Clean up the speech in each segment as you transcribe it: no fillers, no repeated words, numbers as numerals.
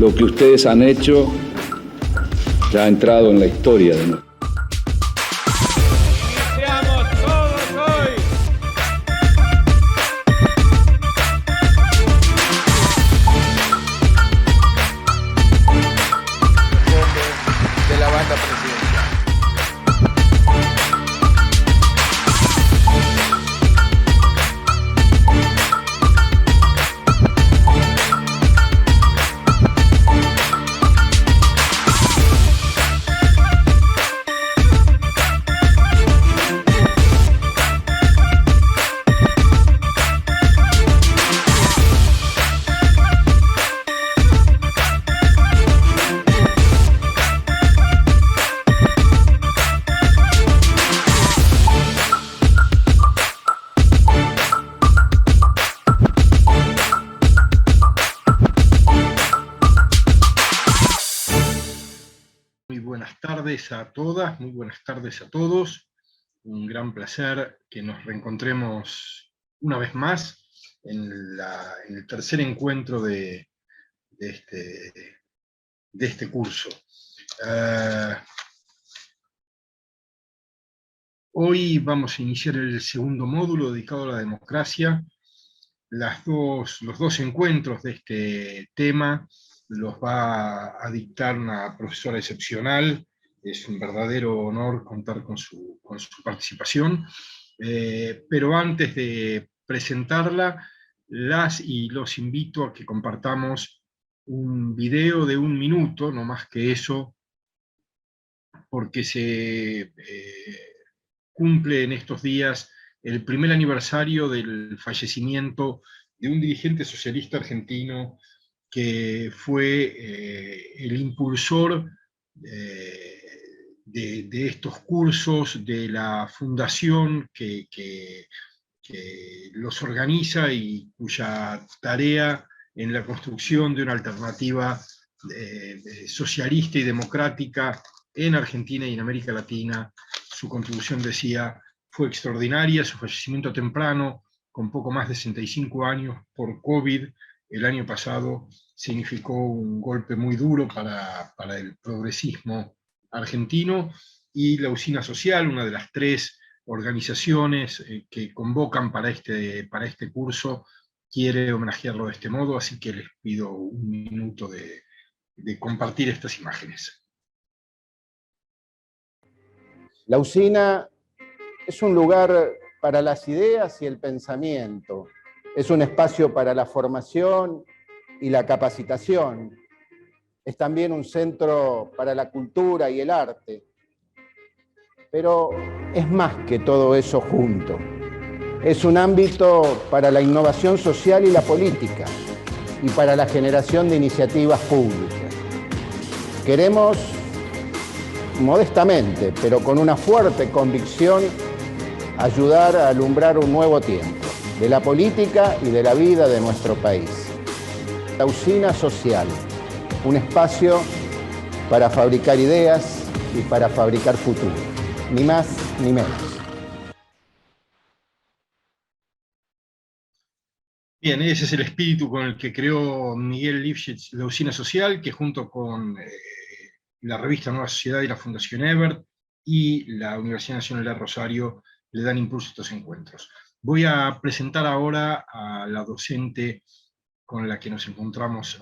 Lo que ustedes han hecho ya ha entrado en la historia de nosotros. ¡Iniciamos todos hoy! De la banda presidencial. Buenas tardes a todas, muy buenas tardes a todos. Un gran placer que nos reencontremos una vez más en el tercer encuentro de este curso. Hoy vamos a iniciar el segundo módulo dedicado a la democracia. Los dos encuentros de este tema los va a dictar una profesora excepcional. Es un verdadero honor contar con su participación. Pero antes de presentarla, las y los invito a que compartamos un video de 1 minuto, no más que eso, porque se cumple en estos días el primer aniversario del fallecimiento de un dirigente socialista argentino que fue el impulsor de estos cursos, de la fundación que los organiza y cuya tarea en la construcción de una alternativa socialista y democrática en Argentina y en América Latina, su contribución, decía, fue extraordinaria. Su fallecimiento temprano, con poco más de 65 años por COVID, el año pasado, significó un golpe muy duro para el progresismo argentino, y la Usina Social, una de las 3 organizaciones que convocan para este curso, quiere homenajearlo de este modo, así que les pido 1 minuto de compartir estas imágenes. La usina es un lugar para las ideas y el pensamiento, es un espacio para la formación y la capacitación, es también un centro para la cultura y el arte, pero es más que todo eso junto. Es un ámbito para la innovación social y la política, y para la generación de iniciativas públicas. Queremos, modestamente, pero con una fuerte convicción, ayudar a alumbrar un nuevo tiempo de la política y de la vida de nuestro país. La Usina Social, un espacio para fabricar ideas y para fabricar futuro, ni más ni menos. Bien, ese es el espíritu con el que creó Miguel Lifshitz la Usina Social, que junto con la revista Nueva Sociedad y la Fundación Ebert y la Universidad Nacional de Rosario le dan impulso a estos encuentros. Voy a presentar ahora a la docente con la que nos encontramos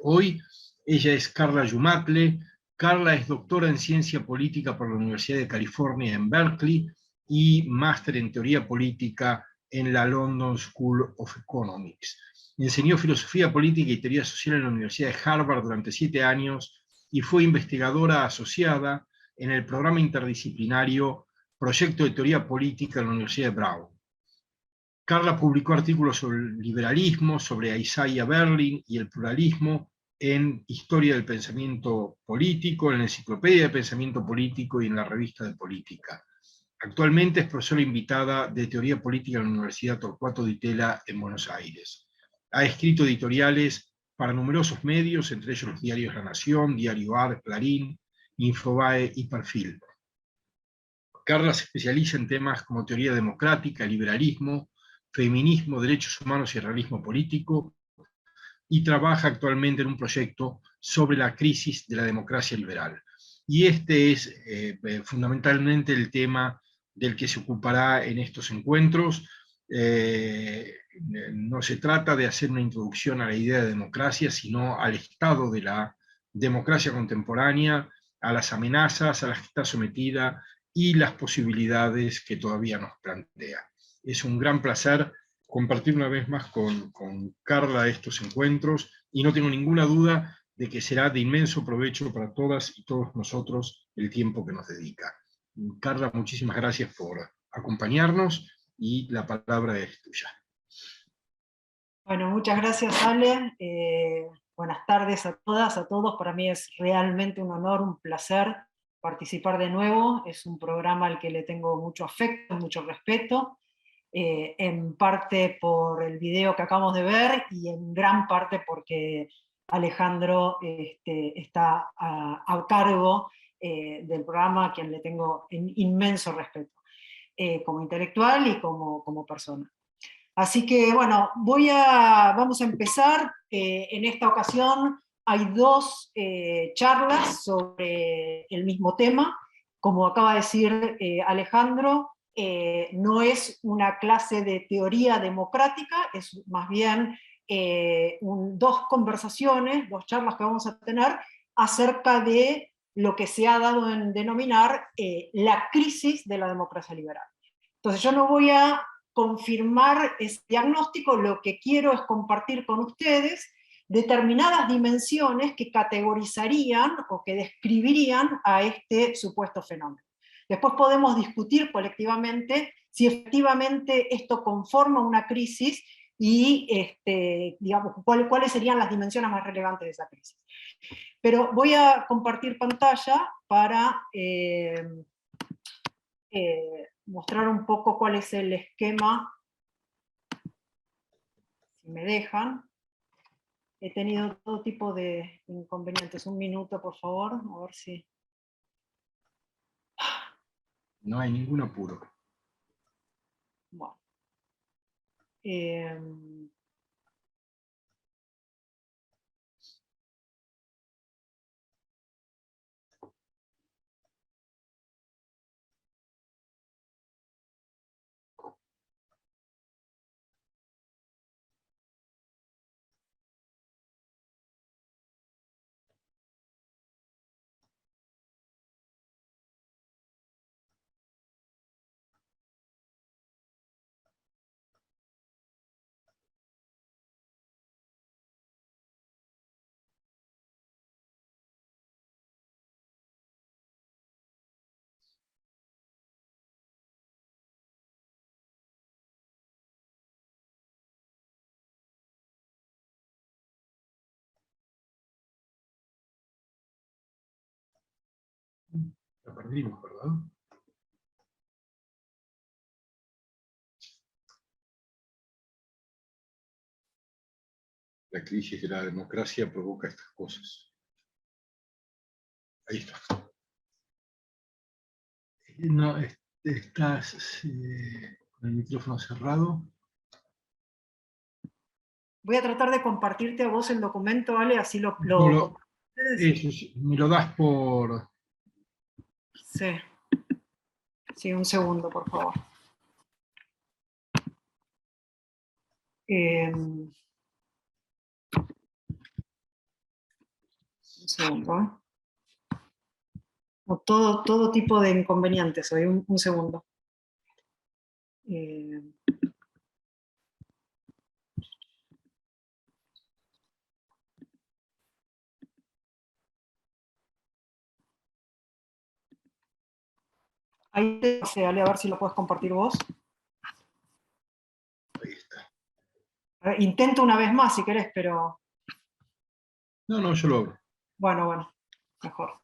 hoy. Ella es Carla Yumatle. Carla es doctora en Ciencia Política por la Universidad de California en Berkeley y máster en Teoría Política en la London School of Economics. Enseñó Filosofía Política y Teoría Social en la Universidad de Harvard durante 7 años y fue investigadora asociada en el programa interdisciplinario Proyecto de Teoría Política en la Universidad de Brown. Carla publicó artículos sobre el liberalismo, sobre Isaiah Berlin y el pluralismo en Historia del Pensamiento Político, en la Enciclopedia de Pensamiento Político y en la Revista de Política. Actualmente es profesora invitada de Teoría Política en la Universidad Torcuato Di Tella en Buenos Aires. Ha escrito editoriales para numerosos medios, entre ellos los diarios La Nación, Diario AR, Clarín, Infobae y Perfil. Carla se especializa en temas como teoría democrática, liberalismo, feminismo, derechos humanos y realismo político. y trabaja actualmente en un proyecto sobre la crisis de la democracia liberal. Y este es fundamentalmente el tema del que se ocupará en estos encuentros. No se trata de hacer una introducción a la idea de democracia, sino al estado de la democracia contemporánea, a las amenazas a las que está sometida y las posibilidades que todavía nos plantea. Es un gran placer compartir una vez más con Carla estos encuentros, y no tengo ninguna duda de que será de inmenso provecho para todas y todos nosotros el tiempo que nos dedica. Carla, muchísimas gracias por acompañarnos, y la palabra es tuya. Bueno, muchas gracias, Ale. Buenas tardes a todas, a todos. Para mí es realmente un honor, un placer participar de nuevo. Es un programa al que le tengo mucho afecto, mucho respeto, en parte por el video que acabamos de ver y en gran parte porque Alejandro está a cargo del programa, a quien le tengo inmenso respeto, como intelectual y como persona. Así que bueno, vamos a empezar. En esta ocasión hay dos charlas sobre el mismo tema. Como acaba de decir Alejandro, no es una clase de teoría democrática, es más bien dos conversaciones, dos charlas que vamos a tener acerca de lo que se ha dado en denominar la crisis de la democracia liberal. Entonces yo no voy a confirmar ese diagnóstico, lo que quiero es compartir con ustedes determinadas dimensiones que categorizarían o que describirían a este supuesto fenómeno. Después podemos discutir colectivamente si efectivamente esto conforma una crisis y digamos, cuáles serían las dimensiones más relevantes de esa crisis. Pero voy a compartir pantalla para mostrar un poco cuál es el esquema, si me dejan. He tenido todo tipo de inconvenientes. Un minuto, por favor, a ver si... No hay ningún apuro. Bueno. La perdimos, ¿verdad? La crisis de la democracia provoca estas cosas. Ahí está. No, estás con el micrófono cerrado. Voy a tratar de compartirte a vos el documento, ¿vale? Así lo Eso, sí, me lo das por... Sí. Sí, un segundo, por favor. Un segundo, ¿eh? Todo tipo de inconvenientes hoy, un segundo. Ahí te pasé, Ale, a ver si lo puedes compartir vos. Ahí está. A ver, intento una vez más si querés, pero... No, yo lo abro. Bueno, mejor.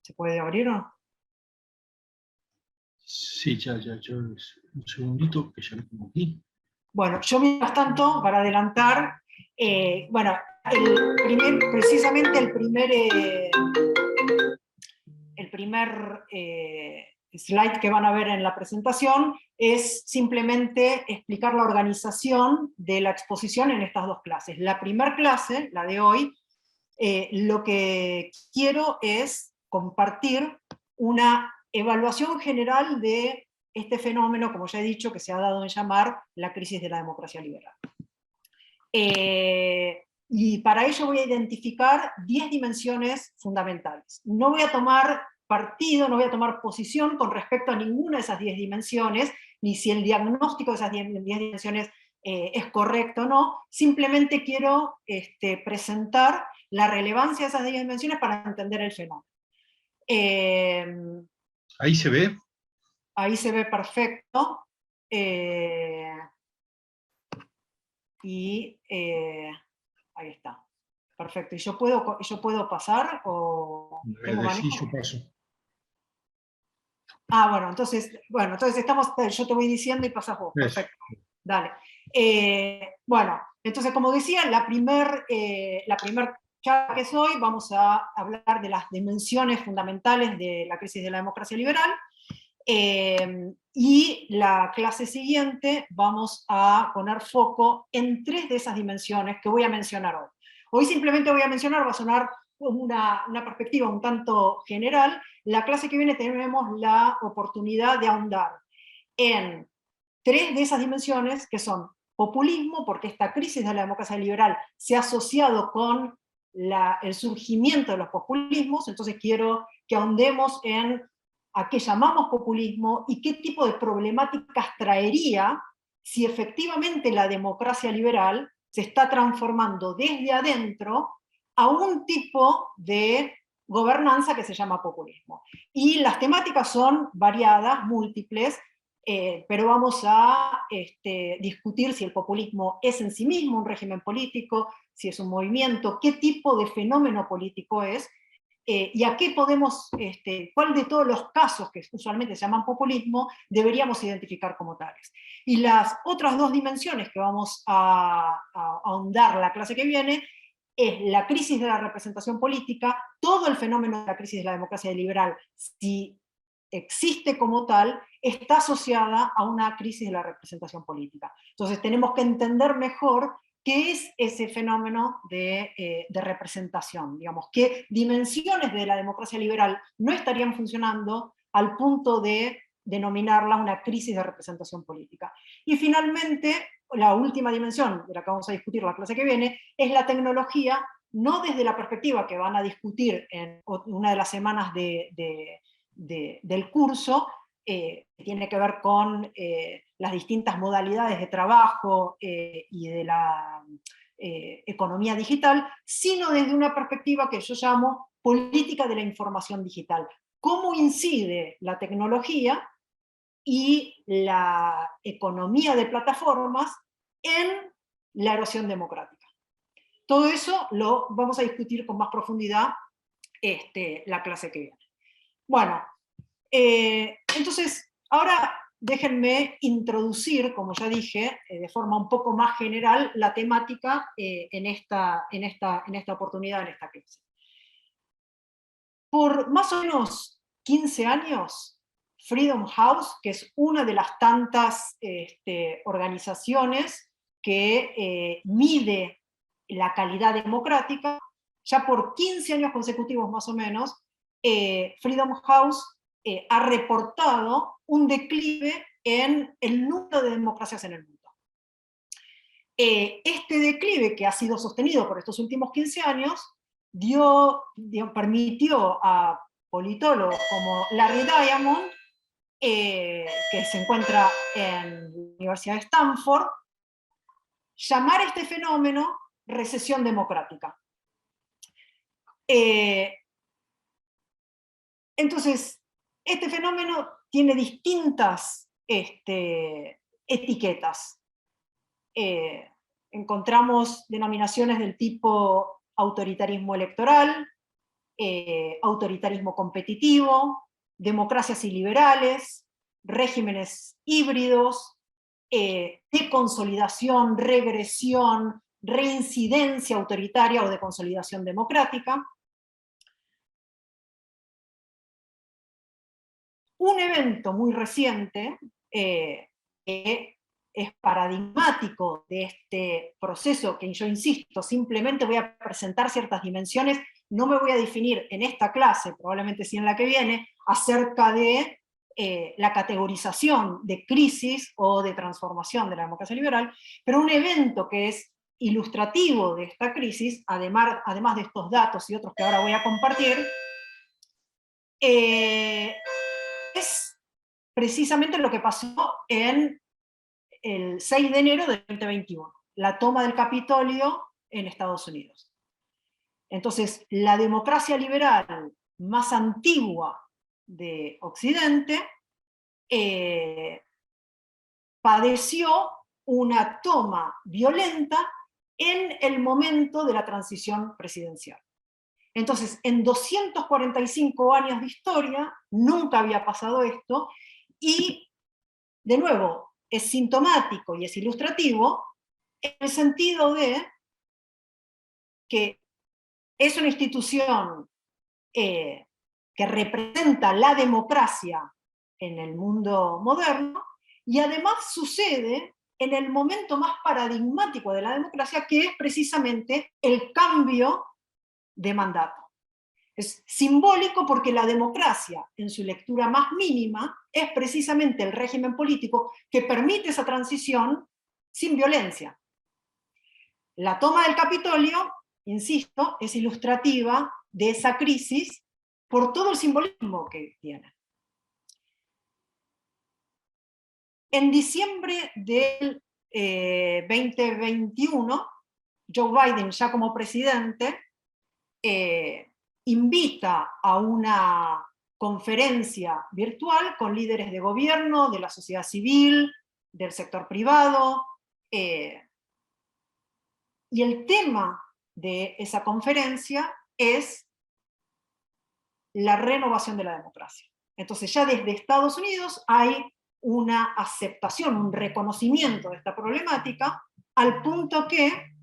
¿Se puede abrir o no? Sí, ya, un segundito, que ya lo tengo aquí. Bueno, yo mientras tanto, para adelantar, bueno, precisamente el primer slide que van a ver en la presentación es simplemente explicar la organización de la exposición en estas dos clases. La primera clase, la de hoy, lo que quiero es compartir una evaluación general de este fenómeno, como ya he dicho, que se ha dado en llamar la crisis de la democracia liberal. Y para ello voy a identificar 10 dimensiones fundamentales. No voy a tomar partido, no voy a tomar posición con respecto a ninguna de esas 10 dimensiones, ni si el diagnóstico de esas 10 dimensiones es correcto o no, simplemente quiero presentar la relevancia de esas 10 dimensiones para entender el fenómeno. ¿Ahí se ve? Ahí se ve perfecto. Ahí está. Perfecto. ¿Y yo puedo pasar o tengo manejo? Sí, yo paso. Ah, bueno, entonces yo te voy diciendo y pasas vos. Perfecto. Dale. Bueno, entonces como decía, la primer charla que es hoy, vamos a hablar de las dimensiones fundamentales de la crisis de la democracia liberal. Y la clase siguiente vamos a poner foco en 3 de esas dimensiones que voy a mencionar hoy. Hoy simplemente voy a mencionar, va a sonar una perspectiva un tanto general. La clase que viene tenemos la oportunidad de ahondar en 3 de esas dimensiones, que son populismo, porque esta crisis de la democracia liberal se ha asociado con el surgimiento de los populismos, entonces quiero que ahondemos en a qué llamamos populismo y qué tipo de problemáticas traería si efectivamente la democracia liberal se está transformando desde adentro a un tipo de gobernanza que se llama populismo. Y las temáticas son variadas, múltiples, pero vamos a discutir si el populismo es en sí mismo un régimen político, si es un movimiento, qué tipo de fenómeno político es, y a qué podemos, cuál de todos los casos que usualmente se llaman populismo deberíamos identificar como tales. Y las otras 2 dimensiones que vamos a ahondar la clase que viene es la crisis de la representación política, todo el fenómeno de la crisis de la democracia liberal, si existe como tal, está asociada a una crisis de la representación política. Entonces tenemos que entender mejor qué es ese fenómeno de representación, digamos, qué dimensiones de la democracia liberal no estarían funcionando al punto de denominarla una crisis de representación política. Y finalmente, la última dimensión de la que vamos a discutir la clase que viene, es la tecnología, no desde la perspectiva que van a discutir en una de las semanas del curso, que tiene que ver con las distintas modalidades de trabajo y de la economía digital, sino desde una perspectiva que yo llamo política de la información digital. ¿Cómo incide la tecnología y la economía de plataformas en la erosión democrática? Todo eso lo vamos a discutir con más profundidad la clase que viene. Bueno, entonces, ahora déjenme introducir, como ya dije, de forma un poco más general, la temática en esta oportunidad, en esta clase. Por más o menos 15 años, Freedom House, que es una de las tantas organizaciones que mide la calidad democrática, ya por 15 años consecutivos más o menos, Freedom House ha reportado un declive en el número de democracias en el mundo. Este declive, que ha sido sostenido por estos últimos 15 años, permitió a politólogos como Larry Diamond, que se encuentra en la Universidad de Stanford, llamar a este fenómeno recesión democrática. Entonces, este fenómeno tiene distintas etiquetas. Encontramos denominaciones del tipo autoritarismo electoral, autoritarismo competitivo, democracias iliberales, regímenes híbridos, de consolidación, regresión, reincidencia autoritaria o de consolidación democrática. Un evento muy reciente que es paradigmático de este proceso, que yo insisto, simplemente voy a presentar ciertas dimensiones, no me voy a definir en esta clase, probablemente sí en la que viene, acerca de la categorización de crisis o de transformación de la democracia liberal, pero un evento que es ilustrativo de esta crisis, además de estos datos y otros que ahora voy a compartir, es precisamente lo que pasó en el 6 de enero del 2021, la toma del Capitolio en Estados Unidos. Entonces, la democracia liberal más antigua de Occidente padeció una toma violenta en el momento de la transición presidencial. Entonces, en 245 años de historia, nunca había pasado esto, y, de nuevo, es sintomático y es ilustrativo, en el sentido de que es una institución que representa la democracia en el mundo moderno, y además sucede en el momento más paradigmático de la democracia, que es precisamente el cambio de mandato. Es simbólico porque la democracia, en su lectura más mínima, es precisamente el régimen político que permite esa transición sin violencia. La toma del Capitolio, insisto, es ilustrativa de esa crisis por todo el simbolismo que tiene. En diciembre del 2021, Joe Biden, ya como presidente, invita a una conferencia virtual con líderes de gobierno, de la sociedad civil, del sector privado, y el tema de esa conferencia es la renovación de la democracia. Entonces ya desde Estados Unidos hay una aceptación, un reconocimiento de esta problemática, al punto que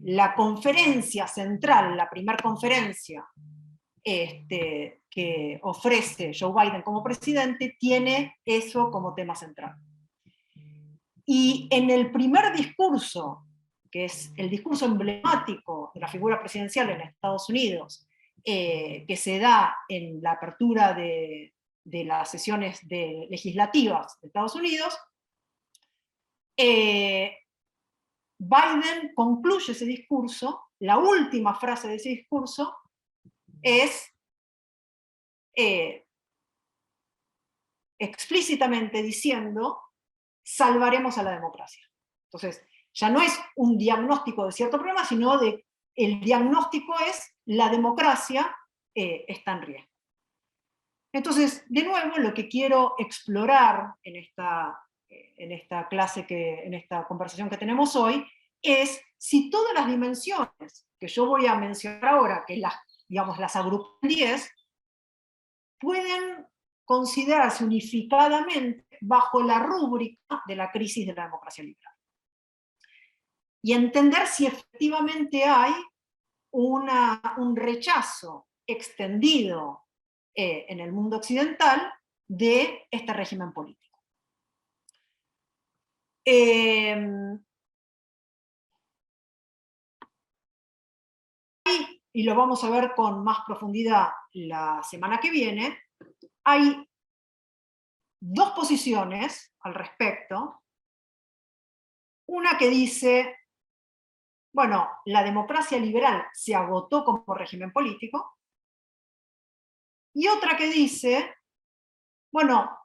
la conferencia central, la primera conferencia que ofrece Joe Biden como presidente, tiene eso como tema central. Y en el primer discurso, que es el discurso emblemático de la figura presidencial en Estados Unidos, que se da en la apertura de las sesiones legislativas de Estados Unidos, Biden concluye ese discurso, la última frase de ese discurso es explícitamente diciendo: salvaremos a la democracia. Entonces, ya no es un diagnóstico de cierto problema, sino el diagnóstico es: la democracia está en riesgo. Entonces, de nuevo, lo que quiero explorar en esta clase, en esta conversación que tenemos hoy, es si todas las dimensiones que yo voy a mencionar ahora, que las agrupo en 10, pueden considerarse unificadamente bajo la rúbrica de la crisis de la democracia liberal. Y entender si efectivamente hay un rechazo extendido en el mundo occidental de este régimen político. Y lo vamos a ver con más profundidad la semana que viene, hay dos posiciones al respecto. Una que dice, bueno, la democracia liberal se agotó como régimen político, y otra que dice, bueno,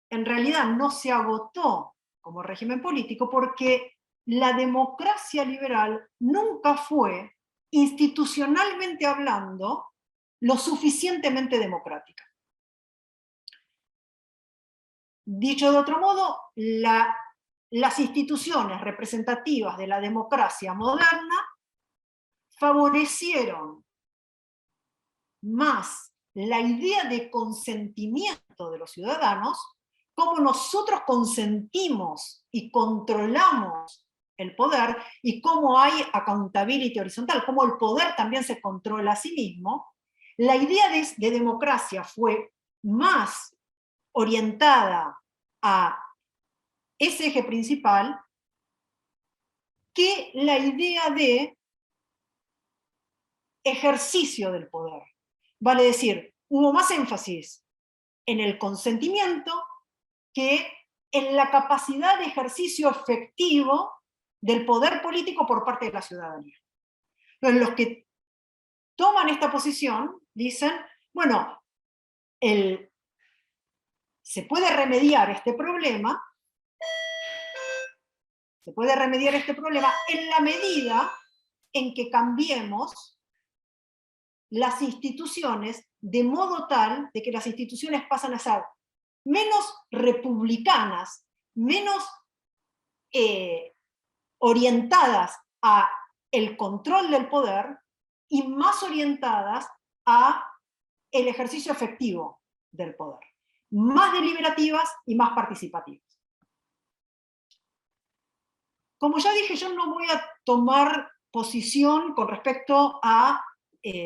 en realidad no se agotó como régimen político porque la democracia liberal nunca fue, institucionalmente hablando, lo suficientemente democrática. Dicho de otro modo, las instituciones representativas de la democracia moderna favorecieron más la idea de consentimiento de los ciudadanos, cómo nosotros consentimos y controlamos el poder, y cómo hay accountability horizontal, cómo el poder también se controla a sí mismo. La idea de democracia fue más orientada a ese eje principal que la idea de ejercicio del poder. Vale decir, hubo más énfasis en el consentimiento que en la capacidad de ejercicio efectivo del poder político por parte de la ciudadanía. Entonces, los que toman esta posición dicen, bueno, se puede remediar este problema, en la medida en que cambiemos las instituciones de modo tal de que las instituciones pasan a ser menos republicanas, menos orientadas a el control del poder y más orientadas a el ejercicio efectivo del poder, más deliberativas y más participativas. Como ya dije, yo no voy a tomar posición con respecto a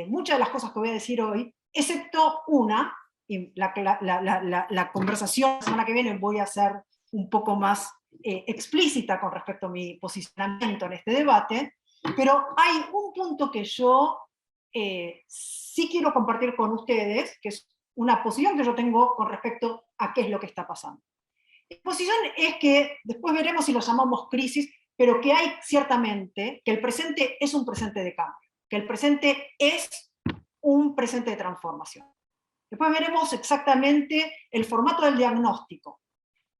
muchas de las cosas que voy a decir hoy, excepto una, y la conversación la semana que viene voy a ser un poco más explícita con respecto a mi posicionamiento en este debate, pero hay un punto que yo sí quiero compartir con ustedes, que es una posición que yo tengo con respecto a qué es lo que está pasando. Mi posición es que, después veremos si lo llamamos crisis, pero que hay ciertamente, que el presente es un presente de cambio, que el presente es un presente de transformación. Después veremos exactamente el formato del diagnóstico,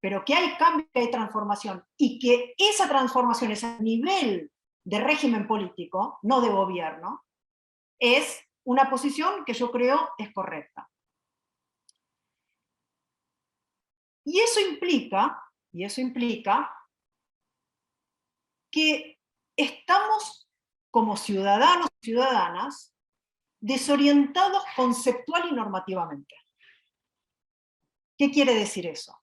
pero que hay cambio, que hay transformación, y que esa transformación es a nivel de régimen político, no de gobierno, es una posición que yo creo es correcta. Y eso implica que estamos como ciudadanos y ciudadanas desorientados conceptual y normativamente. ¿Qué quiere decir eso?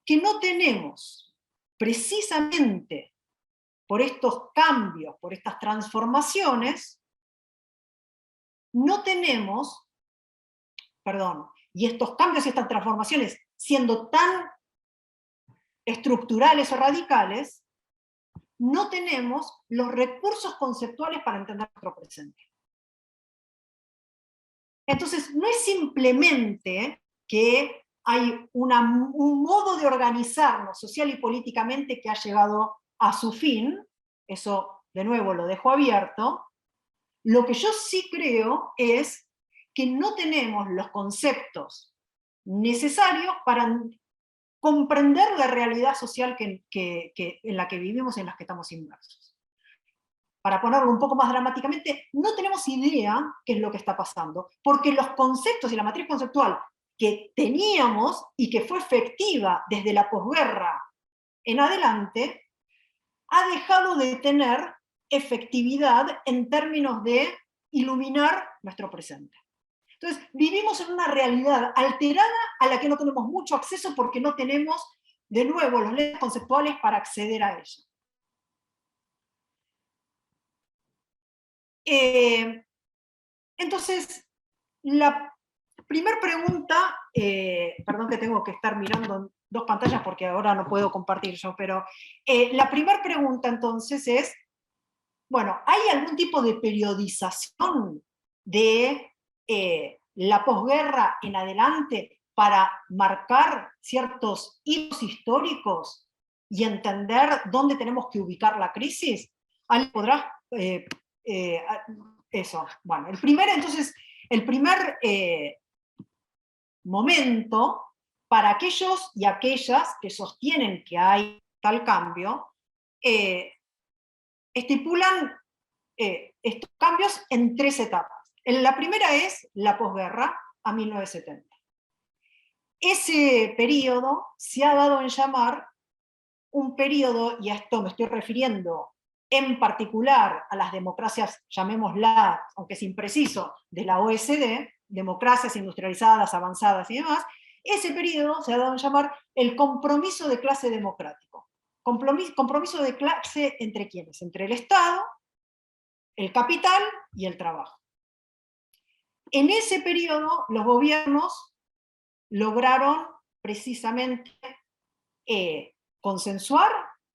Que no tenemos, precisamente por estos cambios, por estas transformaciones, y estos cambios y estas transformaciones siendo tan estructurales o radicales, no tenemos los recursos conceptuales para entender nuestro presente. Entonces, no es simplemente que hay un modo de organizarnos social y políticamente que ha llegado a su fin, eso de nuevo lo dejo abierto. Lo que yo sí creo es que no tenemos los conceptos necesarios para comprender la realidad social en la que vivimos y en la que estamos inmersos. Para ponerlo un poco más dramáticamente, no tenemos idea qué es lo que está pasando, porque los conceptos y la matriz conceptual que teníamos y que fue efectiva desde la posguerra en adelante, ha dejado de tener efectividad en términos de iluminar nuestro presente. Entonces, vivimos en una realidad alterada a la que no tenemos mucho acceso porque no tenemos, de nuevo, los lentes conceptuales para acceder a ella. Entonces, la primera pregunta, perdón que tengo que estar mirando en dos pantallas porque ahora no puedo compartir yo, pero la primera pregunta entonces es, bueno, ¿hay algún tipo de periodización de la posguerra en adelante para marcar ciertos hitos históricos y entender dónde tenemos que ubicar la crisis? ¿Alguien podrá? Eso, bueno, el primer momento para aquellos y aquellas que sostienen que hay tal cambio, estipulan estos cambios en tres etapas. La primera es la posguerra a 1970. Ese periodo se ha dado en llamar un periodo, y a esto me estoy refiriendo en particular a las democracias, llamémosla, aunque es impreciso, de la OECD, democracias industrializadas, avanzadas y demás, ese periodo se ha dado a llamar el compromiso de clase democrático. Compromiso de clase entre quiénes, entre el Estado, el capital y el trabajo. En ese periodo los gobiernos lograron precisamente consensuar,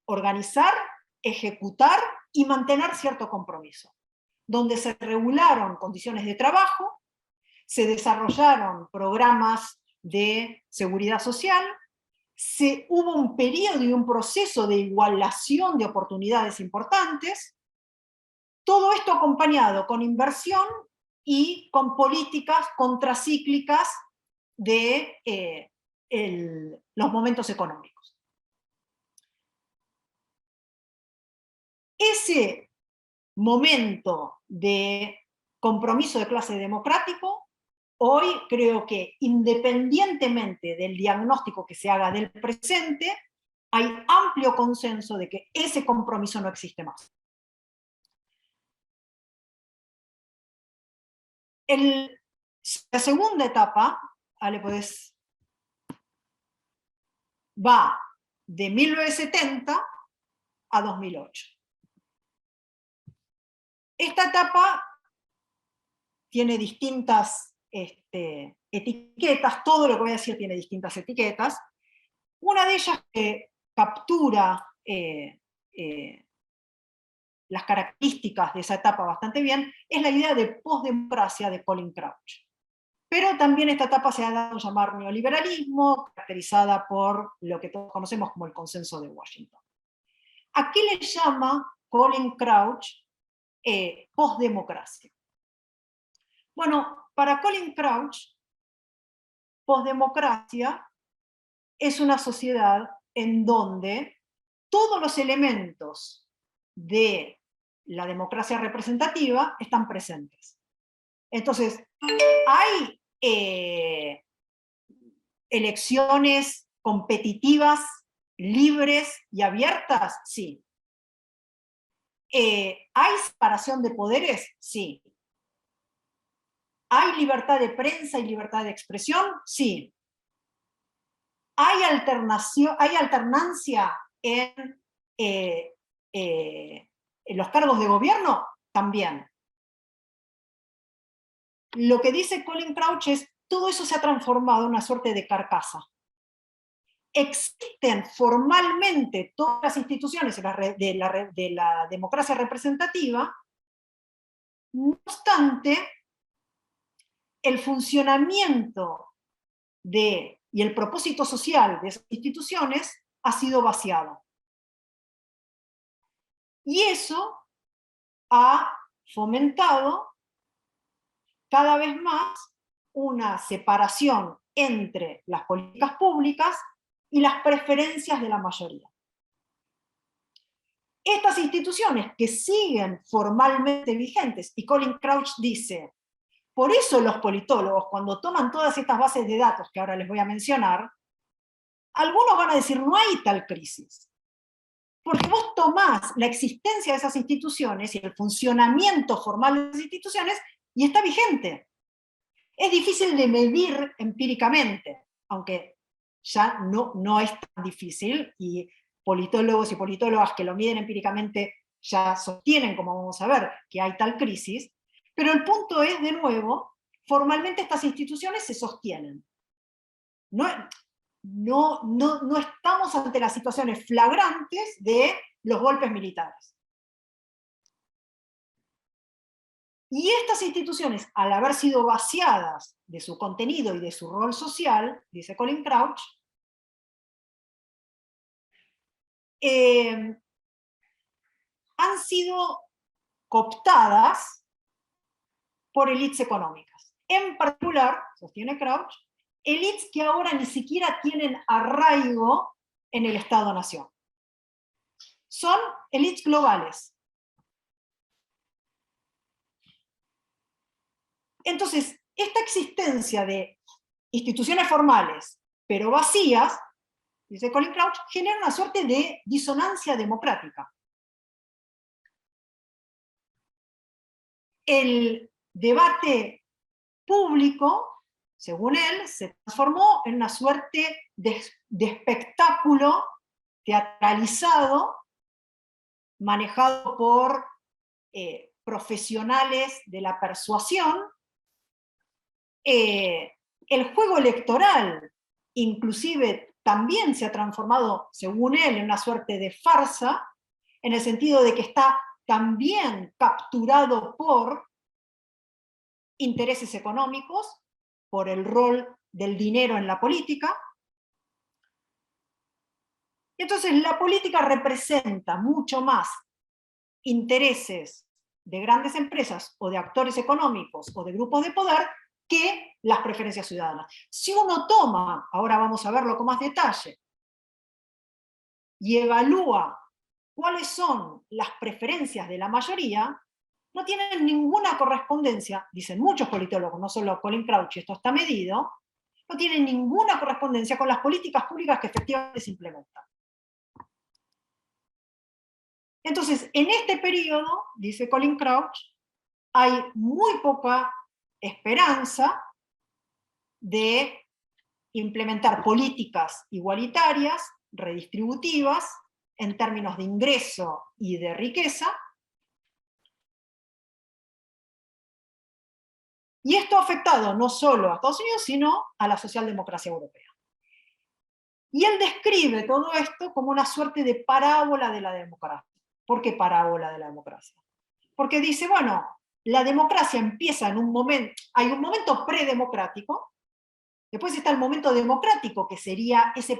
organizar, ejecutar y mantener cierto compromiso, donde se regularon condiciones de trabajo, se desarrollaron programas de seguridad social, hubo un periodo y un proceso de igualación de oportunidades importantes, todo esto acompañado con inversión y con políticas contracíclicas de los momentos económicos. Ese momento de compromiso de clase democrático, hoy creo que independientemente del diagnóstico que se haga del presente, hay amplio consenso de que ese compromiso no existe más. La segunda etapa, Ale, va de 1970 a 2008. Esta etapa tiene distintas etiquetas, todo lo que voy a decir tiene distintas etiquetas. Una de ellas que captura las características de esa etapa bastante bien es la idea de postdemocracia de Colin Crouch. Pero también esta etapa se ha dado a llamar neoliberalismo, caracterizada por lo que todos conocemos como el consenso de Washington. ¿A qué le llama Colin Crouch postdemocracia? Bueno, para Colin Crouch, postdemocracia es una sociedad en donde todos los elementos de la democracia representativa están presentes. Entonces, ¿hay elecciones competitivas, libres y abiertas? Sí. ¿Hay separación de poderes? Sí. ¿Hay libertad de prensa y libertad de expresión? Sí. ¿Hay alternancia en los cargos de gobierno? También. Lo que dice Colin Crouch es, todo eso se ha transformado en una suerte de carcasa. Existen formalmente todas las instituciones de la democracia representativa, no obstante, el funcionamiento y el propósito social de esas instituciones ha sido vaciado. Y eso ha fomentado cada vez más una separación entre las políticas públicas y las preferencias de la mayoría. Estas instituciones que siguen formalmente vigentes, y Colin Crouch dice, por eso los politólogos, cuando toman todas estas bases de datos que ahora les voy a mencionar, algunos van a decir, no hay tal crisis. Porque vos tomás la existencia de esas instituciones y el funcionamiento formal de esas instituciones y está vigente. Es difícil de medir empíricamente, aunque ya no es tan difícil, y politólogos y politólogas que lo miden empíricamente ya sostienen, como vamos a ver, que hay tal crisis, pero el punto es, de nuevo, formalmente estas instituciones se sostienen. No estamos ante las situaciones flagrantes de los golpes militares. Y estas instituciones, al haber sido vaciadas de su contenido y de su rol social, dice Colin Crouch, han sido cooptadas por élites económicas. En particular, sostiene Crouch, élites que ahora ni siquiera tienen arraigo en el Estado-Nación. Son élites globales. Entonces, esta existencia de instituciones formales, pero vacías, dice Colin Crouch, genera una suerte de disonancia democrática. el debate público, según él, se transformó en una suerte de espectáculo teatralizado, manejado por profesionales de la persuasión. El juego electoral, inclusive, también se ha transformado, según él, en una suerte de farsa, en el sentido de que está también capturado por intereses económicos, por el rol del dinero en la política. Entonces la política representa mucho más intereses de grandes empresas o de actores económicos o de grupos de poder que las preferencias ciudadanas. Si uno toma, ahora vamos a verlo con más detalle, y evalúa cuáles son las preferencias de la mayoría, no tienen ninguna correspondencia, dicen muchos politólogos, no solo Colin Crouch, y esto está medido, no tienen ninguna correspondencia con las políticas públicas que efectivamente se implementan. Entonces, en este periodo, dice Colin Crouch, hay muy poca esperanza de implementar políticas igualitarias, redistributivas, en términos de ingreso y de riqueza. Y esto ha afectado no solo a Estados Unidos, sino a la socialdemocracia europea. Y él describe todo esto como una suerte de parábola de la democracia. ¿Por qué parábola de la democracia? Porque dice, bueno, la democracia empieza en un momento, hay un momento predemocrático, después está el momento democrático, que sería esa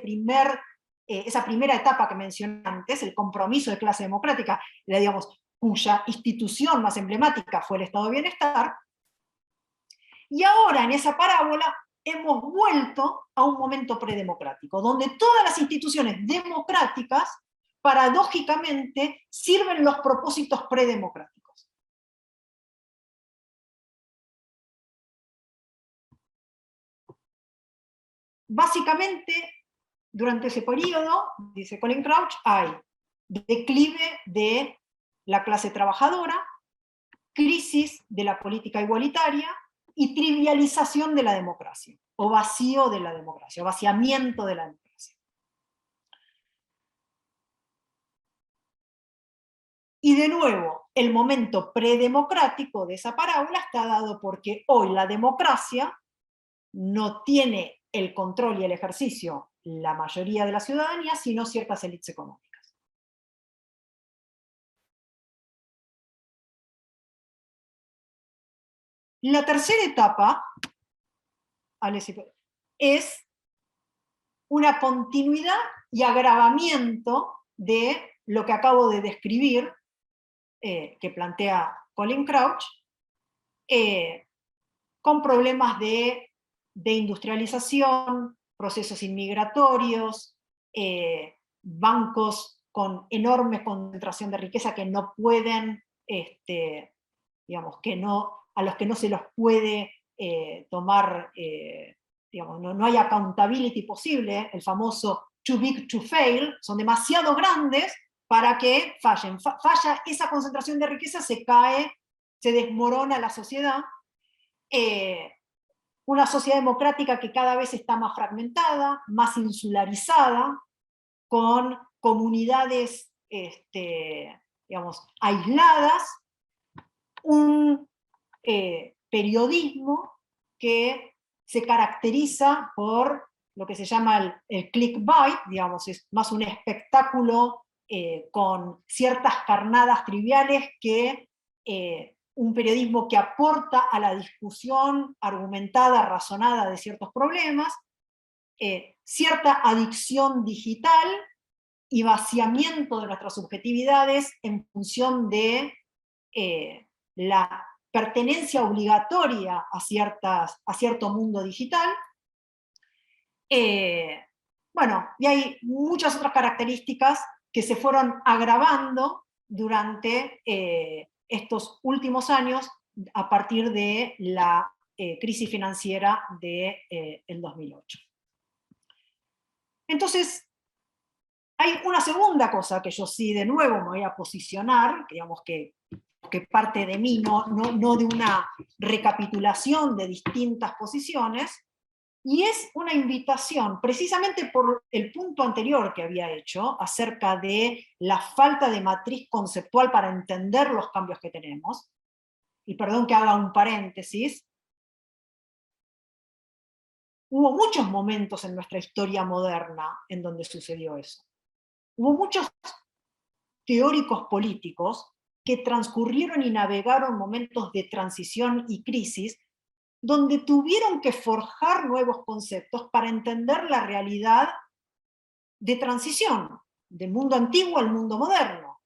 primera etapa que mencioné antes, el compromiso de clase democrática, digamos, cuya institución más emblemática fue el Estado de Bienestar. Y ahora en esa parábola hemos vuelto a un momento predemocrático, donde todas las instituciones democráticas, paradójicamente, sirven los propósitos predemocráticos. Básicamente, durante ese periodo, dice Colin Crouch, hay declive de la clase trabajadora, crisis de la política igualitaria y trivialización de la democracia, o vacío de la democracia, o vaciamiento de la democracia. Y de nuevo, el momento predemocrático de esa parábola está dado porque hoy la democracia no tiene el control y el ejercicio la mayoría de la ciudadanía, sino ciertas élites económicas. La tercera etapa es una continuidad y agravamiento de lo que acabo de describir, que plantea Colin Crouch, con problemas de industrialización, procesos inmigratorios, bancos con enorme concentración de riqueza que no pueden, digamos, a los que no se los puede tomar, digamos, no hay accountability posible, el famoso too big to fail, son demasiado grandes para que fallen. Falla esa concentración de riqueza, se cae, se desmorona la sociedad. Una sociedad democrática que cada vez está más fragmentada, más insularizada, con comunidades digamos, aisladas, un periodismo que se caracteriza por lo que se llama el clickbait, digamos, es más un espectáculo con ciertas carnadas triviales que un periodismo que aporta a la discusión argumentada, razonada de ciertos problemas, cierta adicción digital y vaciamiento de nuestras subjetividades en función de la pertenencia obligatoria a cierto mundo digital. Bueno, y hay muchas otras características que se fueron agravando durante estos últimos años a partir de la crisis financiera del 2008. Entonces, hay una segunda cosa que yo sí de nuevo me voy a posicionar, digamos que que parte de mí, no de una recapitulación de distintas posiciones, y es una invitación, precisamente por el punto anterior que había hecho, acerca de la falta de matriz conceptual para entender los cambios que tenemos, y perdón que haga un paréntesis, hubo muchos momentos en nuestra historia moderna en donde sucedió eso. Hubo muchos teóricos políticos que transcurrieron y navegaron momentos de transición y crisis, donde tuvieron que forjar nuevos conceptos para entender la realidad de transición, del mundo antiguo al mundo moderno.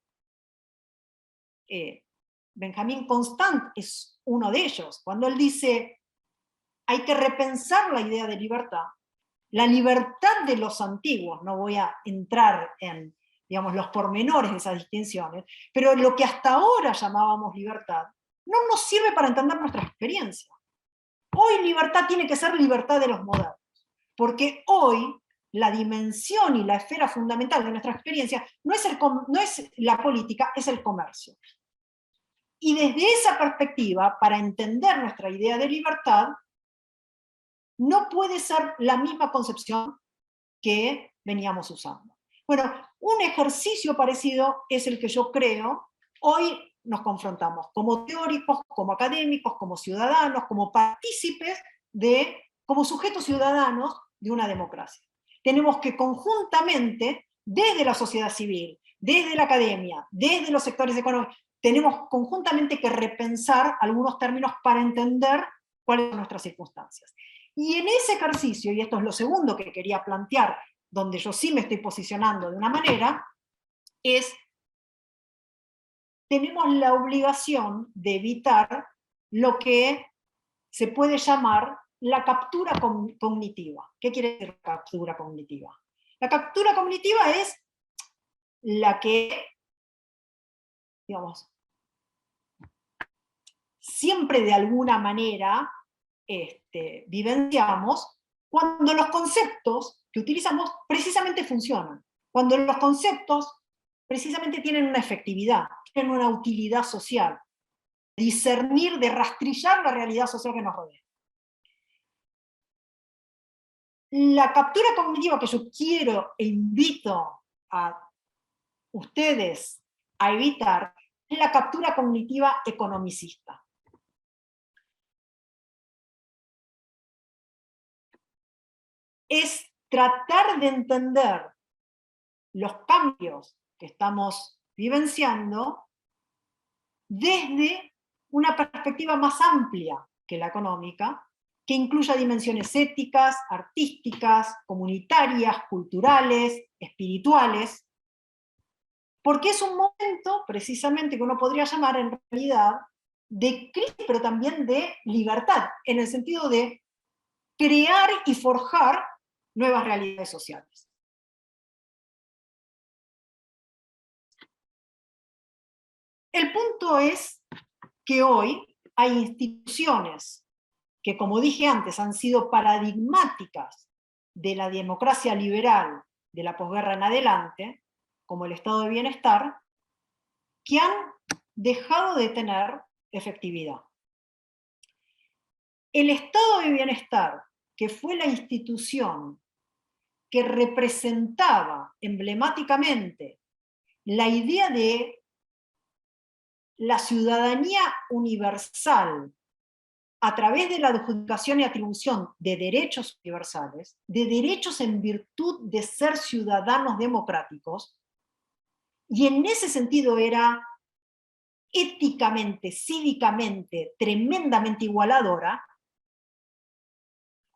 Benjamin Constant es uno de ellos, cuando él dice, hay que repensar la idea de libertad. La libertad de los antiguos, no voy a entrar en, digamos, los pormenores de esas distinciones, pero lo que hasta ahora llamábamos libertad, no nos sirve para entender nuestra experiencia. Hoy libertad tiene que ser libertad de los modernos, porque hoy la dimensión y la esfera fundamental de nuestra experiencia no es la política, es el comercio. Y desde esa perspectiva, para entender nuestra idea de libertad, no puede ser la misma concepción que veníamos usando. Bueno, un ejercicio parecido es el que yo creo hoy nos confrontamos, como teóricos, como académicos, como ciudadanos, como partícipes como sujetos ciudadanos de una democracia. Tenemos que conjuntamente, desde la sociedad civil, desde la academia, desde los sectores económicos, tenemos conjuntamente que repensar algunos términos para entender cuáles son nuestras circunstancias. Y en ese ejercicio, y esto es lo segundo que quería plantear, donde yo sí me estoy posicionando de una manera, es tenemos la obligación de evitar lo que se puede llamar la captura cognitiva. ¿Qué quiere decir captura cognitiva? La captura cognitiva es la que, digamos, siempre de alguna manera vivenciamos cuando los conceptos que utilizamos precisamente funcionan, cuando los conceptos precisamente tienen una efectividad, tienen una utilidad social, discernir, de rastrillar la realidad social que nos rodea. La captura cognitiva que yo quiero e invito a ustedes a evitar es la captura cognitiva economicista. Es tratar de entender los cambios que estamos vivenciando desde una perspectiva más amplia que la económica, que incluya dimensiones éticas, artísticas, comunitarias, culturales, espirituales, porque es un momento, precisamente, que uno podría llamar en realidad de crisis, pero también de libertad, en el sentido de crear y forjar nuevas realidades sociales. El punto es que hoy hay instituciones que, como dije antes, han sido paradigmáticas de la democracia liberal de la posguerra en adelante, como el estado de bienestar, que han dejado de tener efectividad. El estado de bienestar, que fue la institución que representaba emblemáticamente la idea de la ciudadanía universal a través de la adjudicación y atribución de derechos universales, de derechos en virtud de ser ciudadanos democráticos, y en ese sentido era éticamente, cívicamente, tremendamente igualadora.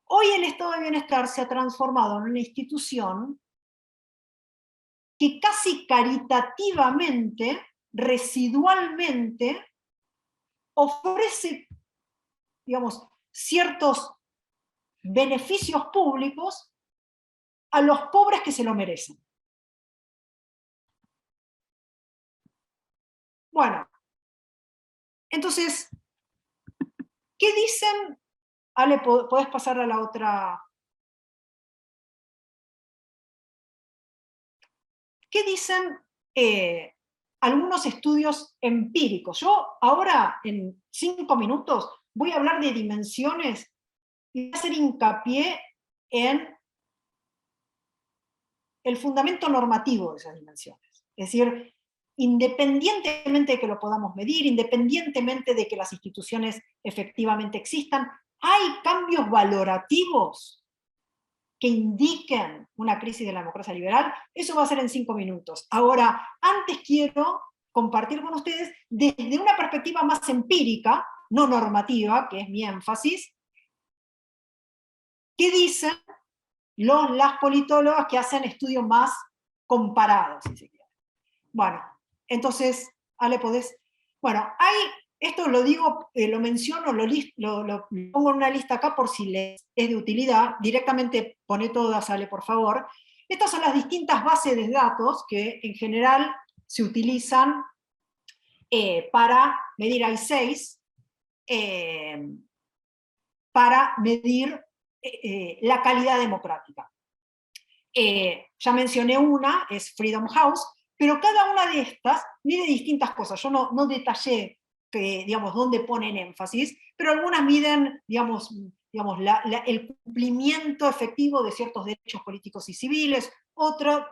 Hoy el estado de bienestar se ha transformado en una institución que casi caritativamente, residualmente, ofrece, digamos, ciertos beneficios públicos a los pobres que se lo merecen. Bueno, entonces, ¿qué dicen? Ale, ¿podés pasar a la otra? ¿Qué dicen algunos estudios empíricos. Yo ahora, en 5 minutos, voy a hablar de dimensiones y voy a hacer hincapié en el fundamento normativo de esas dimensiones. Es decir, independientemente de que lo podamos medir, independientemente de que las instituciones efectivamente existan, hay cambios valorativos que indiquen una crisis de la democracia liberal. Eso va a ser en 5 minutos. Ahora, antes quiero compartir con ustedes, desde una perspectiva más empírica, no normativa, que es mi énfasis, qué dicen las politólogas que hacen estudios más comparados, si se quiere. Bueno, entonces, Ale, podés... Bueno, esto lo digo, lo menciono, lo pongo en una lista acá por si les es de utilidad. Directamente poné todas, Ale, por favor. Estas son las distintas bases de datos que en general se utilizan para medir, hay 6, para medir la calidad democrática. Ya mencioné una, es Freedom House, pero cada una de estas mide distintas cosas. Yo no detallé digamos, dónde ponen énfasis, pero algunas miden, digamos el cumplimiento efectivo de ciertos derechos políticos y civiles, otras,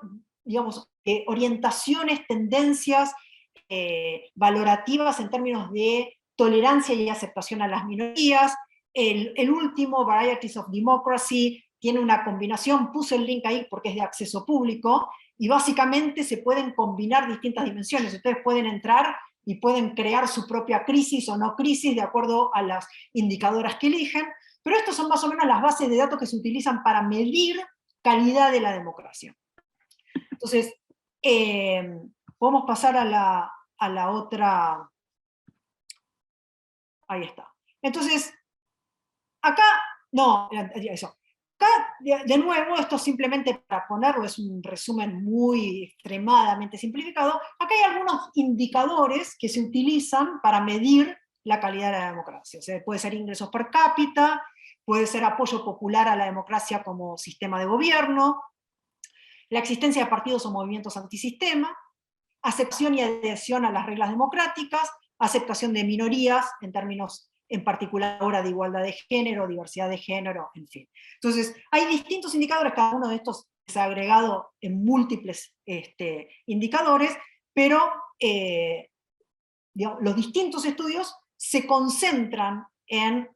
digamos, orientaciones, tendencias valorativas en términos de tolerancia y aceptación a las minorías. El último, Varieties of Democracy, tiene una combinación, puse el link ahí porque es de acceso público, y básicamente se pueden combinar distintas dimensiones. Ustedes pueden entrar y pueden crear su propia crisis o no crisis de acuerdo a las indicadoras que eligen, pero estas son más o menos las bases de datos que se utilizan para medir calidad de la democracia. Entonces, podemos pasar a la otra... Ahí está. Entonces, acá, no, eso. Acá, de nuevo, esto simplemente para ponerlo, es un resumen muy extremadamente simplificado. Acá hay algunos indicadores que se utilizan para medir la calidad de la democracia. O sea, puede ser ingresos per cápita, puede ser apoyo popular a la democracia como sistema de gobierno, la existencia de partidos o movimientos antisistema, aceptación y adhesión a las reglas democráticas, aceptación de minorías en términos en particular ahora de igualdad de género, diversidad de género, en fin. Entonces, hay distintos indicadores, cada uno de estos es agregado en múltiples indicadores, pero digamos, los distintos estudios se concentran en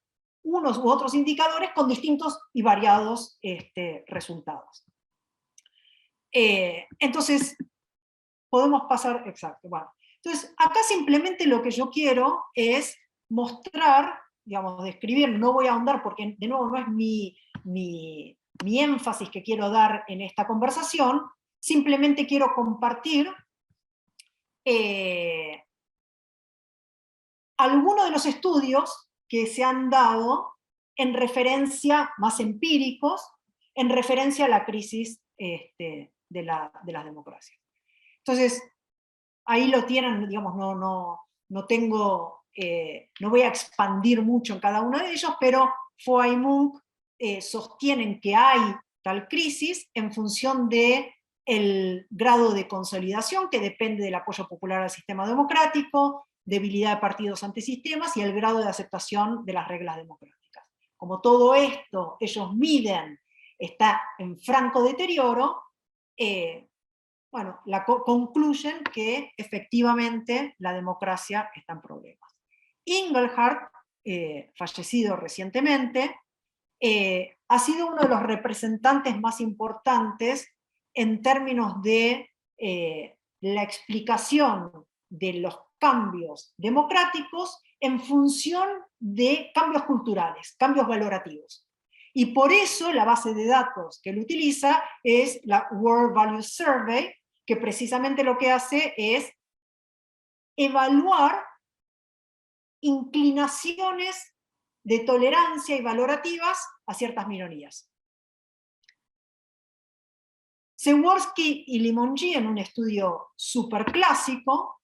unos u otros indicadores con distintos y variados resultados. Entonces, podemos pasar, exacto, bueno. Entonces, acá simplemente lo que yo quiero es mostrar, digamos, describir, no voy a ahondar porque de nuevo no es mi énfasis que quiero dar en esta conversación, simplemente quiero compartir algunos de los estudios que se han dado en referencia, más empíricos, en referencia a la crisis de las democracias. Entonces, ahí lo tienen, digamos, no tengo... no voy a expandir mucho en cada uno de ellos, pero Foa y Munk sostienen que hay tal crisis en función del grado de consolidación, que depende del apoyo popular al sistema democrático, debilidad de partidos antisistemas y el grado de aceptación de las reglas democráticas. Como todo esto ellos miden, está en franco deterioro, bueno, concluyen que efectivamente la democracia está en problemas. Inglehart, fallecido recientemente, ha sido uno de los representantes más importantes en términos de la explicación de los cambios democráticos en función de cambios culturales, cambios valorativos. Y por eso la base de datos que él utiliza es la World Values Survey, que precisamente lo que hace es evaluar inclinaciones de tolerancia y valorativas a ciertas minorías. Przeworski y Limongi, en un estudio superclásico,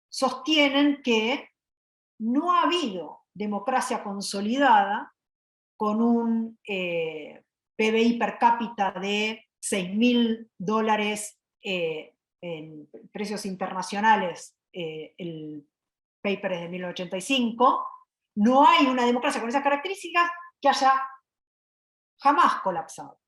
sostienen que no ha habido democracia consolidada con un PBI per cápita de $6.000 en precios internacionales, el paper es de 1985, no hay una democracia con esas características que haya jamás colapsado.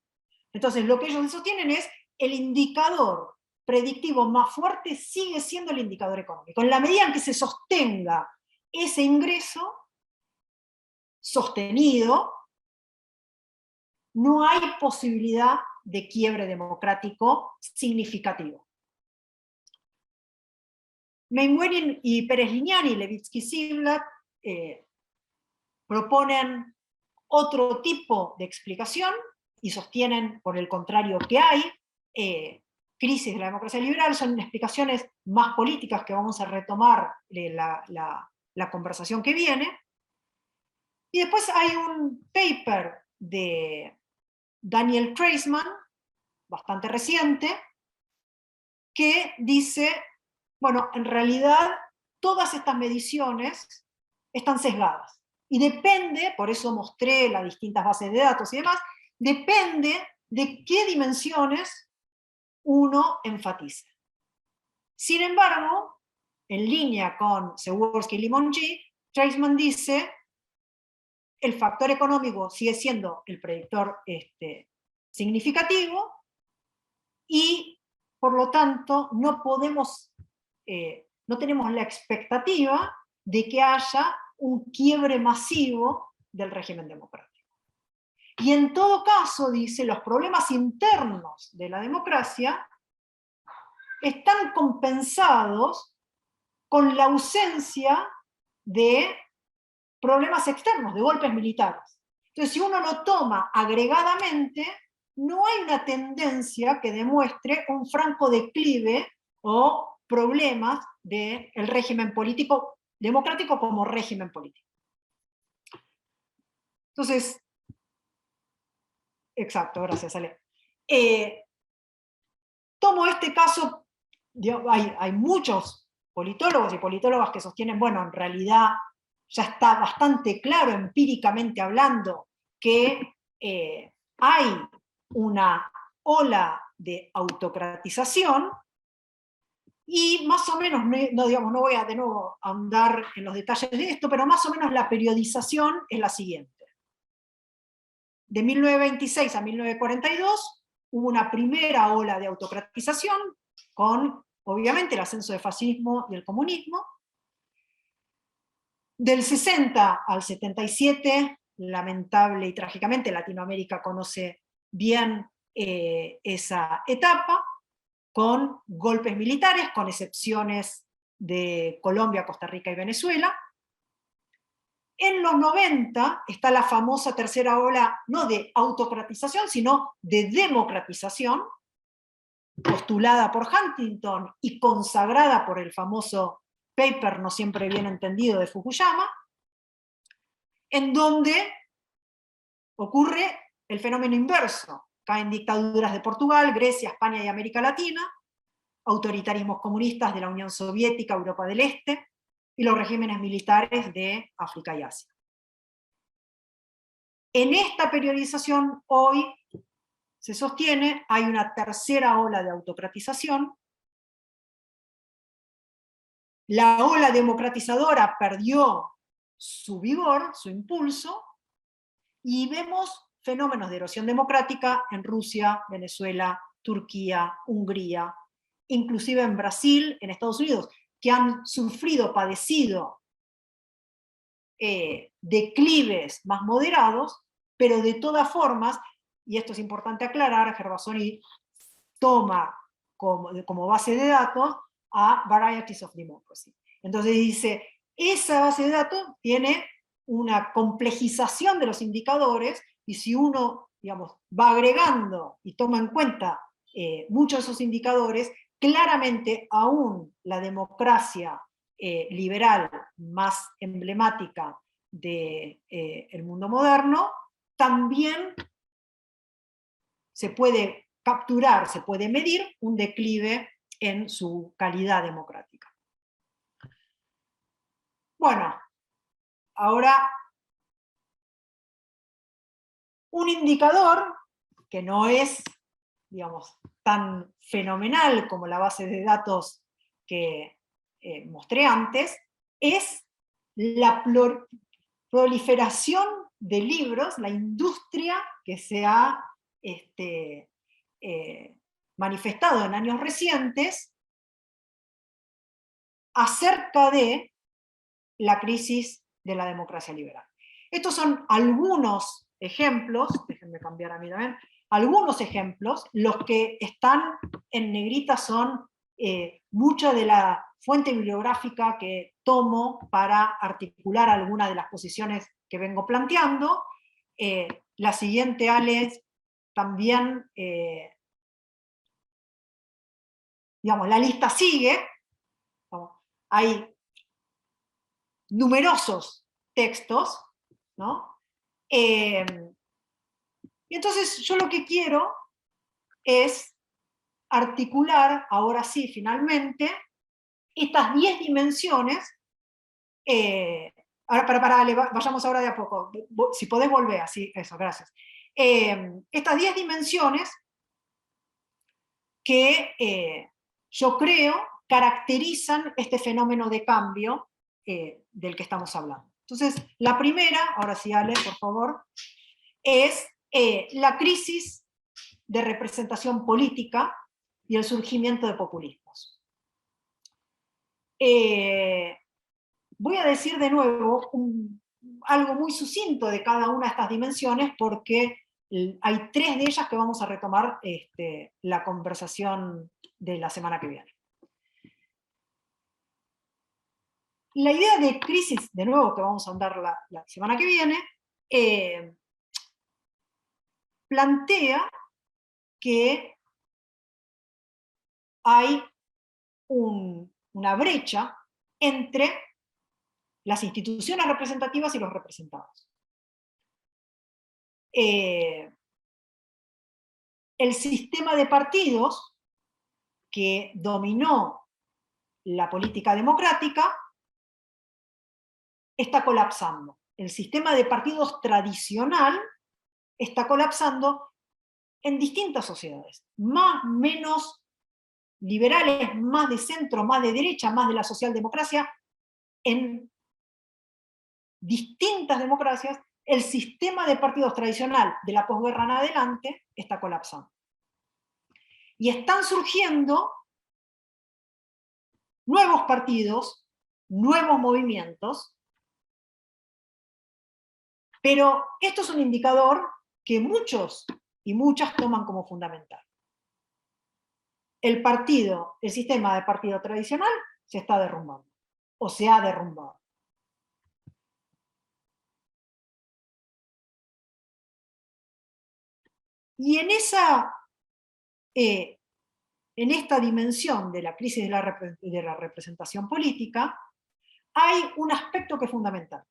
Entonces lo que ellos sostienen es el indicador predictivo más fuerte sigue siendo el indicador económico. En la medida en que se sostenga ese ingreso sostenido, no hay posibilidad de quiebre democrático significativo. Mainwaring y Pérez Lignani, Levitsky y Ziblatt proponen otro tipo de explicación y sostienen, por el contrario, que hay crisis de la democracia liberal. Son explicaciones más políticas que vamos a retomar la conversación que viene. Y después hay un paper de Daniel Treisman, bastante reciente, que dice, bueno, en realidad todas estas mediciones están sesgadas. Y depende, por eso mostré las distintas bases de datos y demás, depende de qué dimensiones uno enfatiza. Sin embargo, en línea con Przeworski y Limongi, Treisman dice, el factor económico sigue siendo el predictor significativo, y por lo tanto no tenemos la expectativa de que haya un quiebre masivo del régimen democrático. Y en todo caso, dice, los problemas internos de la democracia están compensados con la ausencia de problemas externos, de golpes militares. Entonces, si uno lo toma agregadamente, no hay una tendencia que demuestre un franco declive o problemas del régimen político democrático como régimen político. Entonces, exacto, gracias, Ale. Tomo este caso, hay muchos politólogos y politólogas que sostienen, bueno, en realidad ya está bastante claro, empíricamente hablando, que hay una ola de autocratización, y más o menos, no voy a de nuevo ahondar en los detalles de esto, pero más o menos la periodización es la siguiente. De 1926 a 1942 hubo una primera ola de autocratización, con obviamente el ascenso del fascismo y el comunismo. Del 60 al 77, lamentable y trágicamente, Latinoamérica conoce bien esa etapa, con golpes militares, con excepciones de Colombia, Costa Rica y Venezuela. En los 90 está la famosa tercera ola, no de autocratización, sino de democratización, postulada por Huntington y consagrada por el famoso paper no siempre bien entendido de Fukuyama, en donde ocurre el fenómeno inverso. Caen dictaduras de Portugal, Grecia, España y América Latina, autoritarismos comunistas de la Unión Soviética, Europa del Este, y los regímenes militares de África y Asia. En esta periodización hoy se sostiene, hay una tercera ola de autocratización. La ola democratizadora perdió su vigor, su impulso, y vemos fenómenos de erosión democrática en Rusia, Venezuela, Turquía, Hungría, inclusive en Brasil, en Estados Unidos, que han sufrido, padecido declives más moderados, pero de todas formas, y esto es importante aclarar, Gervasoni toma como base de datos a Varieties of Democracy. Entonces dice, esa base de datos tiene una complejización de los indicadores, y si uno, digamos, va agregando y toma en cuenta muchos de esos indicadores, claramente aún la democracia liberal más emblemática del mundo moderno, también se puede capturar, se puede medir un declive en su calidad democrática. Bueno, ahora un indicador que no es digamos, tan fenomenal como la base de datos que mostré antes, es la proliferación de libros, la industria que se ha manifestado en años recientes acerca de la crisis de la democracia liberal. Estos son algunos ejemplos, déjenme cambiar a mí también, algunos ejemplos. Los que están en negrita son mucha de la fuente bibliográfica que tomo para articular algunas de las posiciones que vengo planteando. La siguiente, Ale, también, digamos, la lista sigue. Hay numerosos textos, ¿no? Y entonces yo lo que quiero es articular, ahora sí, finalmente, estas 10 dimensiones. Ahora, vayamos ahora de a poco. Si podés volver, así, eso, gracias. Estas 10 dimensiones que yo creo caracterizan este fenómeno de cambio del que estamos hablando. Entonces, la primera, ahora sí, Ale, por favor, es la crisis de representación política y el surgimiento de populismos. Voy a decir de nuevo algo muy sucinto de cada una de estas dimensiones, porque hay 3 de ellas que vamos a retomar la conversación de la semana que viene. La idea de crisis, de nuevo, que vamos a andar la semana que viene, plantea que hay una brecha entre las instituciones representativas y los representados. El sistema de partidos que dominó la política democrática está colapsando. El sistema de partidos tradicional está colapsando en distintas sociedades, más, menos liberales, más de centro, más de derecha, más de la socialdemocracia. En distintas democracias, el sistema de partidos tradicional de la posguerra en adelante está colapsando. Y están surgiendo nuevos partidos, nuevos movimientos, pero esto es un indicador que muchos y muchas toman como fundamental. El sistema de partido tradicional se está derrumbando, o se ha derrumbado. Y en esta dimensión de la crisis de la representación política, hay un aspecto que es fundamental,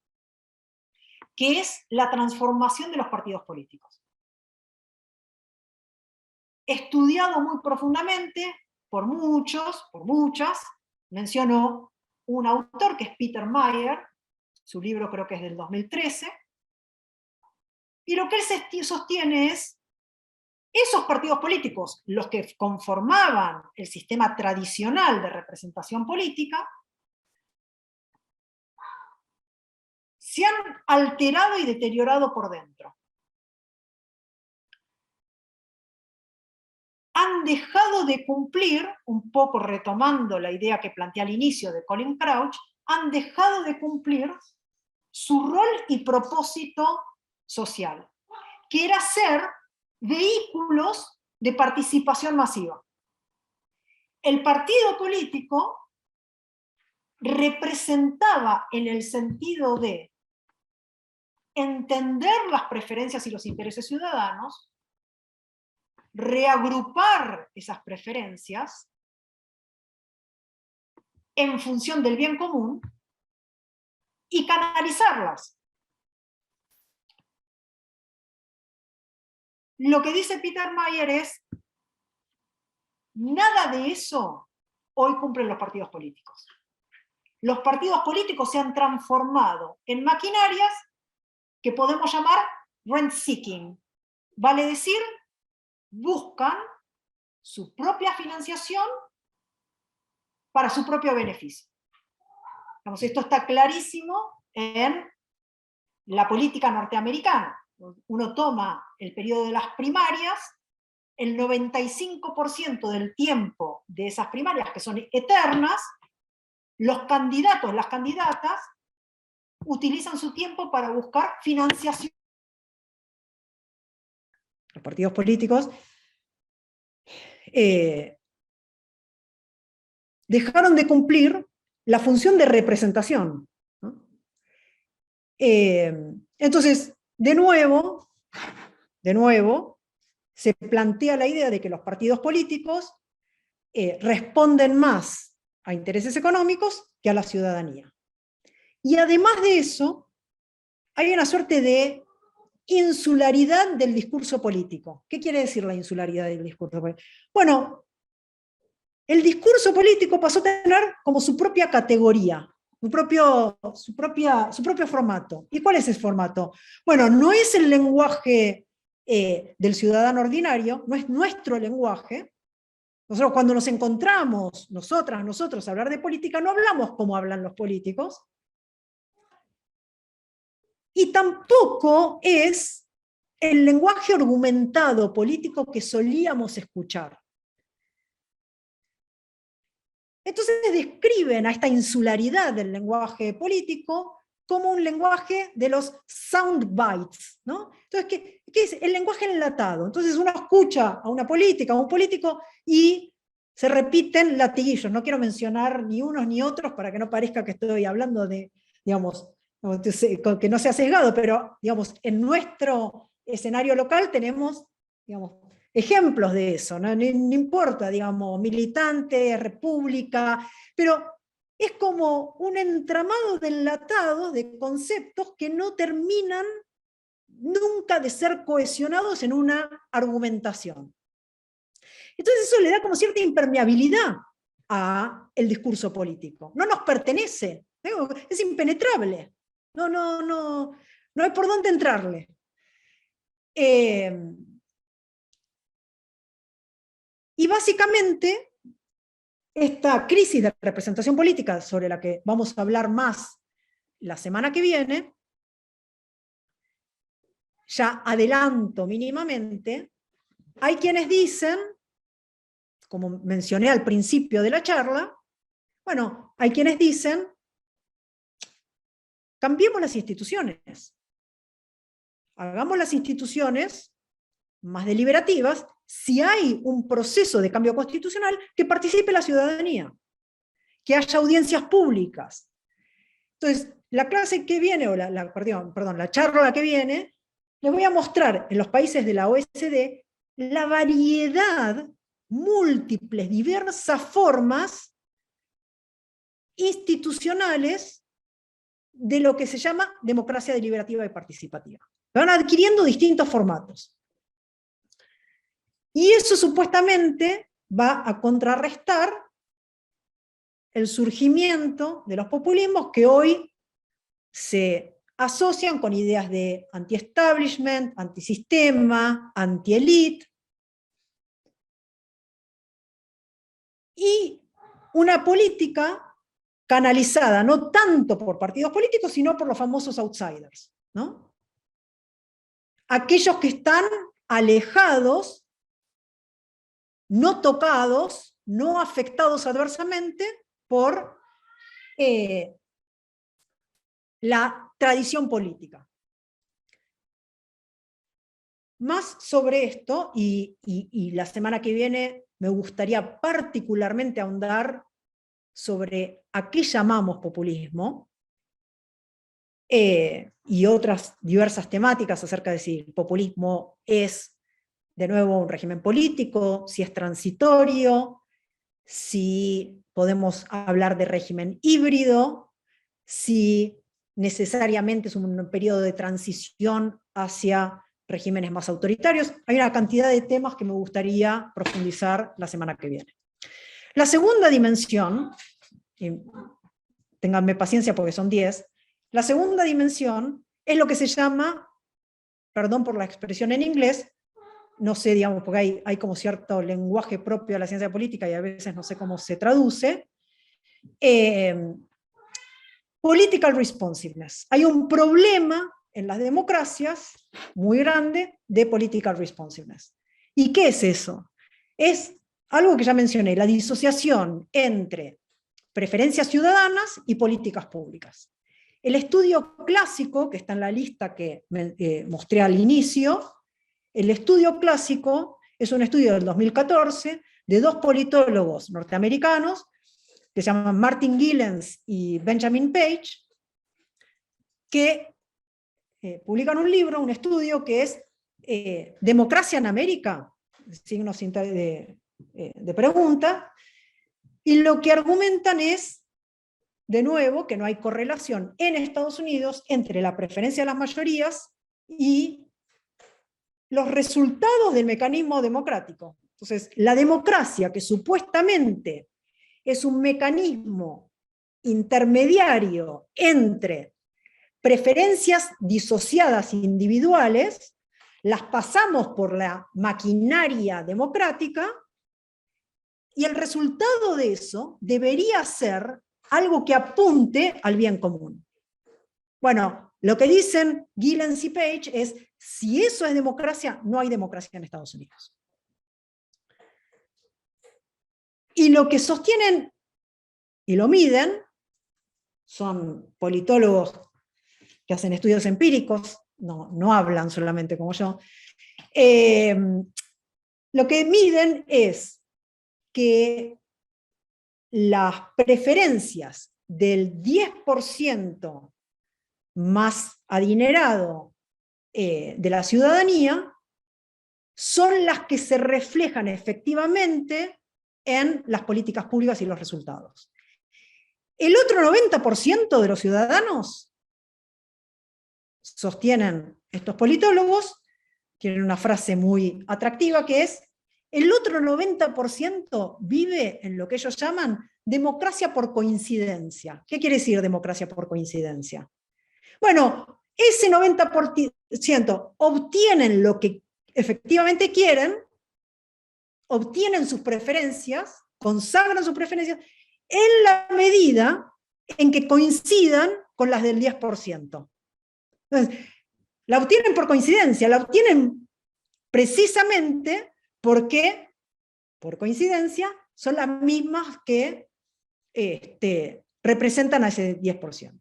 que es la transformación de los partidos políticos. Estudiado muy profundamente por muchos, por muchas, mencionó un autor que es Peter Mayer, su libro creo que es del 2013, y lo que él sostiene es esos partidos políticos, los que conformaban el sistema tradicional de representación política, se han alterado y deteriorado por dentro. Han dejado de cumplir, un poco retomando la idea que planteé al inicio de Colin Crouch, han dejado de cumplir su rol y propósito social, que era ser vehículos de participación masiva. El partido político representaba, en el sentido de entender las preferencias y los intereses ciudadanos, reagrupar esas preferencias en función del bien común y canalizarlas. Lo que dice Peter Mayer es, nada de eso hoy cumplen los partidos políticos. Los partidos políticos se han transformado en maquinarias que podemos llamar rent-seeking. Vale decir, buscan su propia financiación para su propio beneficio. Digamos, esto está clarísimo en la política norteamericana. Uno toma el periodo de las primarias, el 95% del tiempo de esas primarias, que son eternas, los candidatos, las candidatas, utilizan su tiempo para buscar financiación. Los partidos políticos dejaron de cumplir la función de representación, ¿no? Entonces, de nuevo, se plantea la idea de que los partidos políticos responden más a intereses económicos que a la ciudadanía. Y además de eso, hay una suerte de insularidad del discurso político. ¿Qué quiere decir la insularidad del discurso político? Bueno, el discurso político pasó a tener como su propia categoría, su propio formato. ¿Y cuál es ese formato? Bueno, no es el lenguaje del ciudadano ordinario, no es nuestro lenguaje. Nosotros cuando nos encontramos, nosotros, a hablar de política, no hablamos como hablan los políticos, y tampoco es el lenguaje argumentado político que solíamos escuchar. Entonces describen a esta insularidad del lenguaje político como un lenguaje de los sound bites, ¿no? Entonces, ¿qué es? El lenguaje enlatado. Entonces uno escucha a una política, a un político, y se repiten latiguillos. No quiero mencionar ni unos ni otros para que no parezca que estoy hablando de, digamos, que no sea sesgado, pero digamos, en nuestro escenario local tenemos, digamos, ejemplos de eso, no importa, digamos, militante, república, pero es como un entramado de enlatados de conceptos que no terminan nunca de ser cohesionados en una argumentación. Entonces eso le da como cierta impermeabilidad al discurso político. No nos pertenece, es impenetrable. No hay por dónde entrarle. Y básicamente, esta crisis de representación política, sobre la que vamos a hablar más la semana que viene, ya adelanto mínimamente, hay quienes dicen, como mencioné al principio de la charla, bueno, hay quienes dicen, cambiemos las instituciones, hagamos las instituciones más deliberativas. Si hay un proceso de cambio constitucional, que participe la ciudadanía, que haya audiencias públicas. Entonces, la clase que viene, o la charla que viene, les voy a mostrar en los países de la OECD la variedad, múltiples, diversas formas institucionales de lo que se llama democracia deliberativa y participativa. Van adquiriendo distintos formatos. Y eso supuestamente va a contrarrestar el surgimiento de los populismos que hoy se asocian con ideas de anti-establishment, antisistema, anti-elite, y una política canalizada no tanto por partidos políticos, sino por los famosos outsiders, ¿no? Aquellos que están alejados, no tocados, no afectados adversamente por la tradición política. Más sobre esto, y la semana que viene me gustaría particularmente ahondar sobre a qué llamamos populismo, y otras diversas temáticas acerca de si el populismo es de nuevo un régimen político, si es transitorio, si podemos hablar de régimen híbrido, si necesariamente es un periodo de transición hacia regímenes más autoritarios. Hay una cantidad de temas que me gustaría profundizar la semana que viene. La segunda dimensión, y ténganme paciencia porque son 10, la segunda dimensión es lo que se llama, perdón por la expresión en inglés, no sé, digamos, porque hay como cierto lenguaje propio de la ciencia política y a veces no sé cómo se traduce. Political responsiveness. Hay un problema en las democracias muy grande de political responsiveness. ¿Y qué es eso? Es algo que ya mencioné, la disociación entre preferencias ciudadanas y políticas públicas. El estudio clásico, que está en la lista que mostré al inicio, el estudio clásico es un estudio del 2014 de dos politólogos norteamericanos que se llaman Martin Gillens y Benjamin Page, que publican un libro, un estudio que es Democracia en América, signos de pregunta, y lo que argumentan es, de nuevo, que no hay correlación en Estados Unidos entre la preferencia de las mayorías y los resultados del mecanismo democrático. Entonces, la democracia, que supuestamente es un mecanismo intermediario entre preferencias disociadas individuales, las pasamos por la maquinaria democrática, y el resultado de eso debería ser algo que apunte al bien común. Bueno, lo que dicen Gillens y Page es, si eso es democracia, no hay democracia en Estados Unidos. Y lo que sostienen y lo miden son politólogos que hacen estudios empíricos, no hablan solamente como yo. Lo que miden es que las preferencias del 10% más adinerado de la ciudadanía son las que se reflejan efectivamente en las políticas públicas y los resultados. El otro 90% de los ciudadanos, sostienen estos politólogos, tienen una frase muy atractiva que es, el otro 90% vive en lo que ellos llaman democracia por coincidencia. ¿Qué quiere decir democracia por coincidencia? Bueno, ese 90% obtienen lo que efectivamente quieren, obtienen sus preferencias, consagran sus preferencias, en la medida en que coincidan con las del 10%. Entonces, la obtienen por coincidencia, la obtienen precisamente porque, por coincidencia, son las mismas que representan a ese 10%.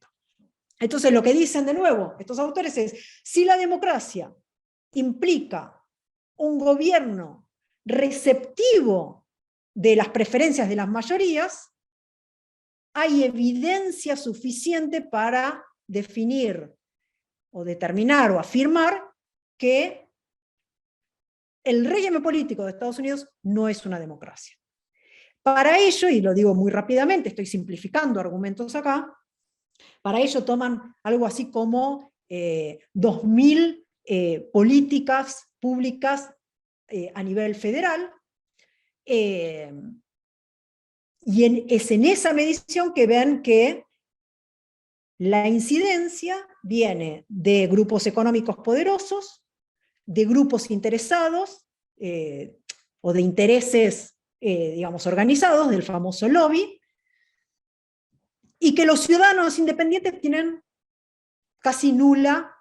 Entonces lo que dicen de nuevo estos autores es, si la democracia implica un gobierno receptivo de las preferencias de las mayorías, hay evidencia suficiente para definir o determinar o afirmar que el régimen político de Estados Unidos no es una democracia. Para ello, y lo digo muy rápidamente, estoy simplificando argumentos acá, para ello toman algo así como 2000 políticas públicas a nivel federal, y es en esa medición que ven que la incidencia viene de grupos económicos poderosos, de grupos interesados, o de intereses, digamos, organizados, del famoso lobby, y que los ciudadanos independientes tienen casi nula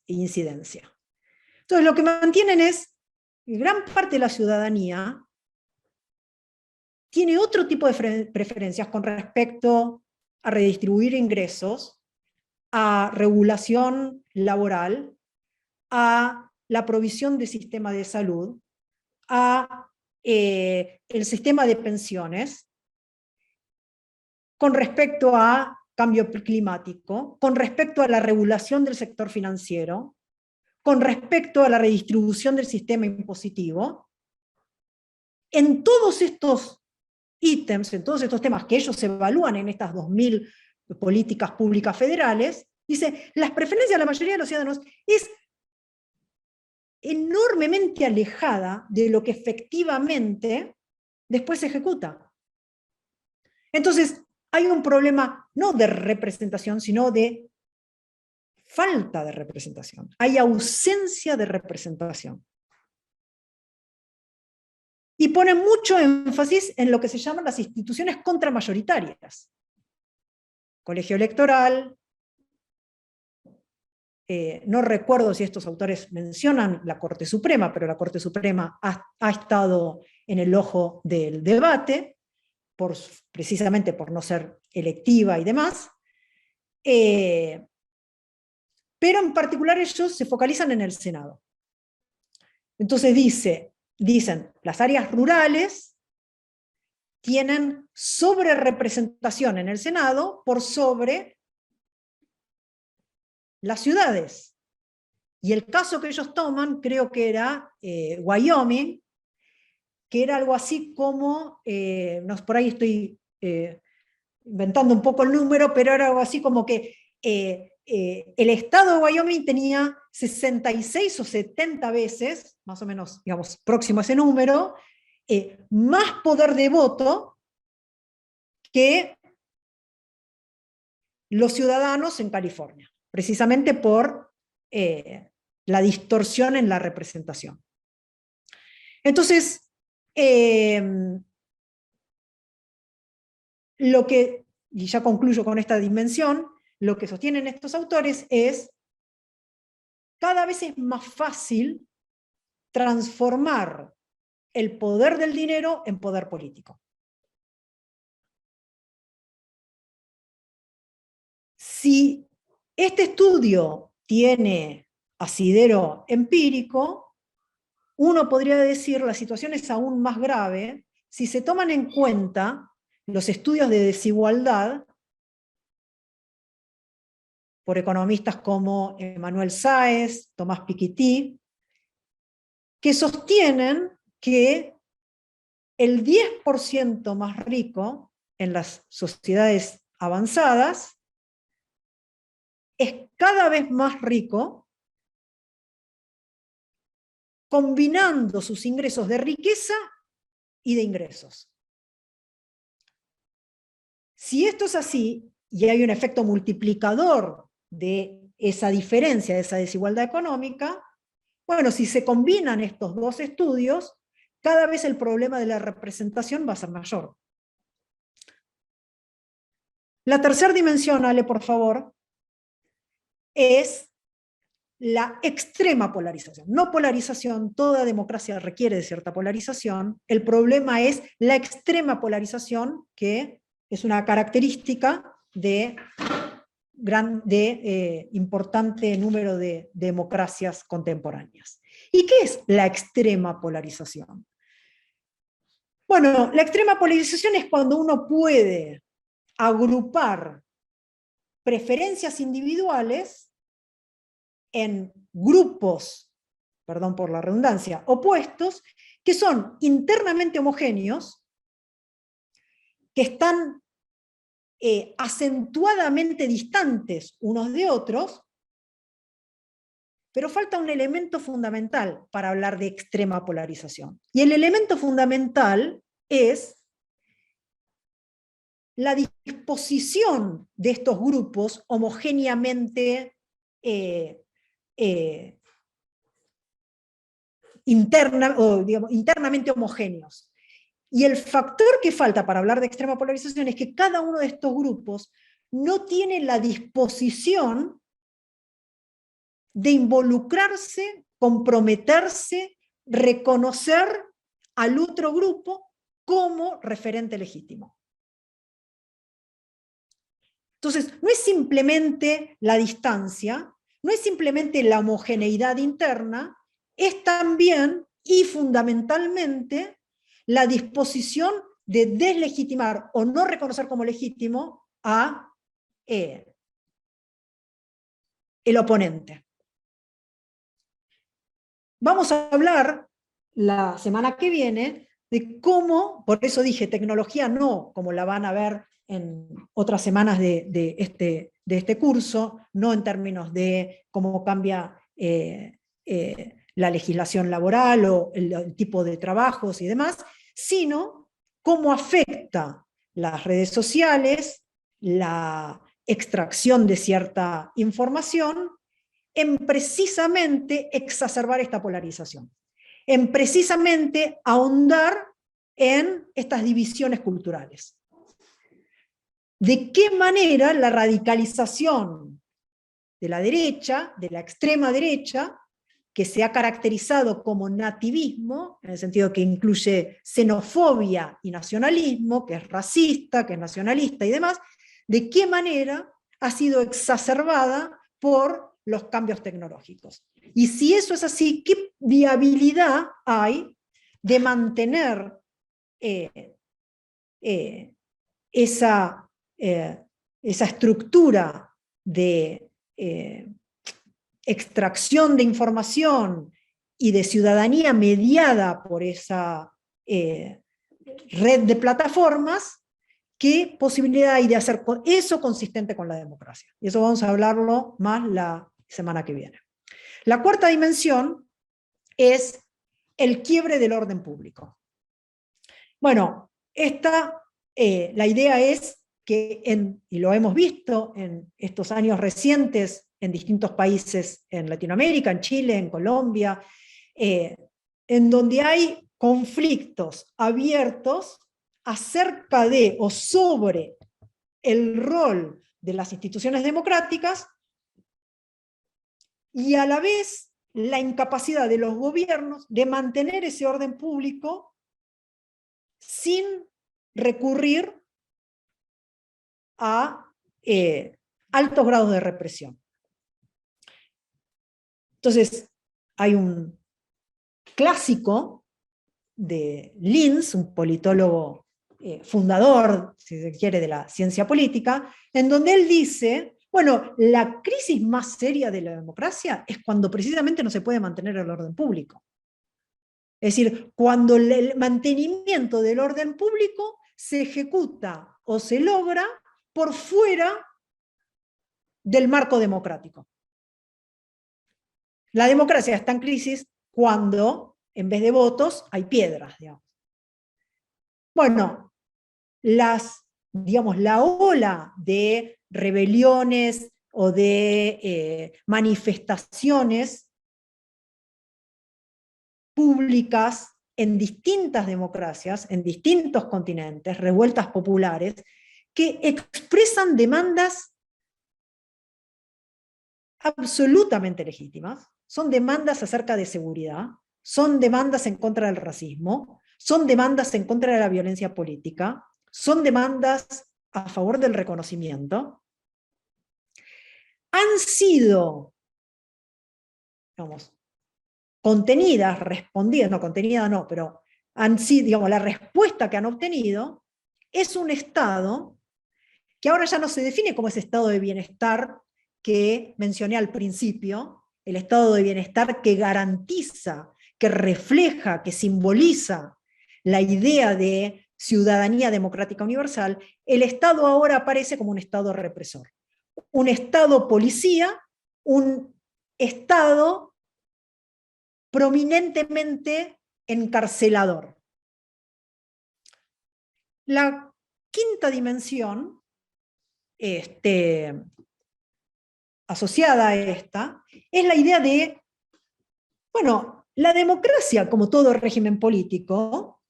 incidencia. Entonces lo que mantienen es que gran parte de la ciudadanía tiene otro tipo de preferencias con respecto a redistribuir ingresos, a regulación laboral, a la provisión de sistema de salud, a el sistema de pensiones, con respecto a cambio climático, con respecto a la regulación del sector financiero, con respecto a la redistribución del sistema impositivo. En todos estos ítems, en todos estos temas que ellos evalúan en estas 2000 políticas públicas federales, dice, las preferencias de la mayoría de los ciudadanos es enormemente alejada de lo que efectivamente después se ejecuta. Entonces, hay un problema no de representación, sino de falta de representación. Hay ausencia de representación. y ponen mucho énfasis en lo que se llaman las instituciones contramayoritarias. Colegio electoral, no recuerdo si estos autores mencionan la Corte Suprema, pero la Corte Suprema ha estado en el ojo del debate, precisamente por no ser electiva y demás, pero en particular ellos se focalizan en el Senado. Entonces dicen, las áreas rurales tienen sobrerepresentación en el Senado por sobre las ciudades. Y el caso que ellos toman, creo que era Wyoming, que era algo así como, por ahí estoy inventando un poco el número, pero era algo así como que el estado de Wyoming tenía 66 o 70 veces, más o menos, digamos, próximo a ese número, más poder de voto que los ciudadanos en California, precisamente por la distorsión en la representación. Entonces, y ya concluyo con esta dimensión, lo que sostienen estos autores es cada vez es más fácil transformar el poder del dinero en poder político. Si este estudio tiene asidero empírico, uno podría decir la situación es aún más grave si se toman en cuenta los estudios de desigualdad por economistas como Emmanuel Sáez, Tomás Piketty, que sostienen que el 10% más rico en las sociedades avanzadas es cada vez más rico combinando sus ingresos de riqueza y de ingresos. Si esto es así, y hay un efecto multiplicador de esa diferencia, de esa desigualdad económica, bueno, si se combinan estos dos estudios, cada vez el problema de la representación va a ser mayor. La tercera dimensión, Ale, por favor, es la extrema polarización. No polarización, toda democracia requiere de cierta polarización. El problema es la extrema polarización, que es una característica de importante número de democracias contemporáneas. ¿Y qué es la extrema polarización? Bueno, la extrema polarización es cuando uno puede agrupar preferencias individuales en grupos, perdón por la redundancia, opuestos, que son internamente homogéneos, que están acentuadamente distantes unos de otros, pero falta un elemento fundamental para hablar de extrema polarización. Y el elemento fundamental es la disposición de estos grupos homogéneamente internamente homogéneos. Y el factor que falta para hablar de extrema polarización es que cada uno de estos grupos no tiene la disposición de involucrarse, comprometerse, reconocer al otro grupo como referente legítimo. Entonces, no es simplemente la distancia, no es simplemente la homogeneidad interna, es también y fundamentalmente la disposición de deslegitimar o no reconocer como legítimo a el oponente. Vamos a hablar la semana que viene de cómo, por eso dije tecnología no como la van a ver en otras semanas de este curso, no en términos de cómo cambia la legislación laboral o el tipo de trabajos y demás, sino cómo afecta las redes sociales, la extracción de cierta información, en precisamente exacerbar esta polarización, en precisamente ahondar en estas divisiones culturales. ¿De qué manera la radicalización de la derecha, de la extrema derecha, que se ha caracterizado como nativismo, en el sentido que incluye xenofobia y nacionalismo, que es racista, que es nacionalista y demás, de qué manera ha sido exacerbada por los cambios tecnológicos? Y si eso es así, ¿qué viabilidad hay de mantener esa estructura de extracción de información y de ciudadanía mediada por esa red de plataformas? ¿Qué posibilidad hay de hacer eso consistente con la democracia? Y eso vamos a hablarlo más la semana que viene. La cuarta dimensión es el quiebre del orden público. Bueno, la idea es que, y lo hemos visto en estos años recientes en distintos países en Latinoamérica, en Chile, en Colombia, en donde hay conflictos abiertos acerca de o sobre el rol de las instituciones democráticas y a la vez la incapacidad de los gobiernos de mantener ese orden público sin recurrir a altos grados de represión. Entonces, hay un clásico de Linz, un politólogo fundador, si se quiere, de la ciencia política, en donde él dice, bueno, la crisis más seria de la democracia es cuando precisamente no se puede mantener el orden público. Es decir, cuando el mantenimiento del orden público se ejecuta o se logra por fuera del marco democrático. La democracia está en crisis cuando, en vez de votos, hay piedras, digamos. Bueno, la ola de rebeliones o de manifestaciones públicas en distintas democracias, en distintos continentes, revueltas populares, que expresan demandas absolutamente legítimas, son demandas acerca de seguridad, son demandas en contra del racismo, son demandas en contra de la violencia política, son demandas a favor del reconocimiento, han sido, digamos, contenidas, respondidas, no, contenida no, pero han sido, digamos, la respuesta que han obtenido es un estado que ahora ya no se define como ese estado de bienestar que mencioné al principio, el estado de bienestar que garantiza, que refleja, que simboliza la idea de ciudadanía democrática universal. El Estado ahora aparece como un Estado represor, un Estado policía, un Estado prominentemente encarcelador. La quinta dimensión, asociada a esta, es la idea de, bueno, la democracia, como todo régimen político,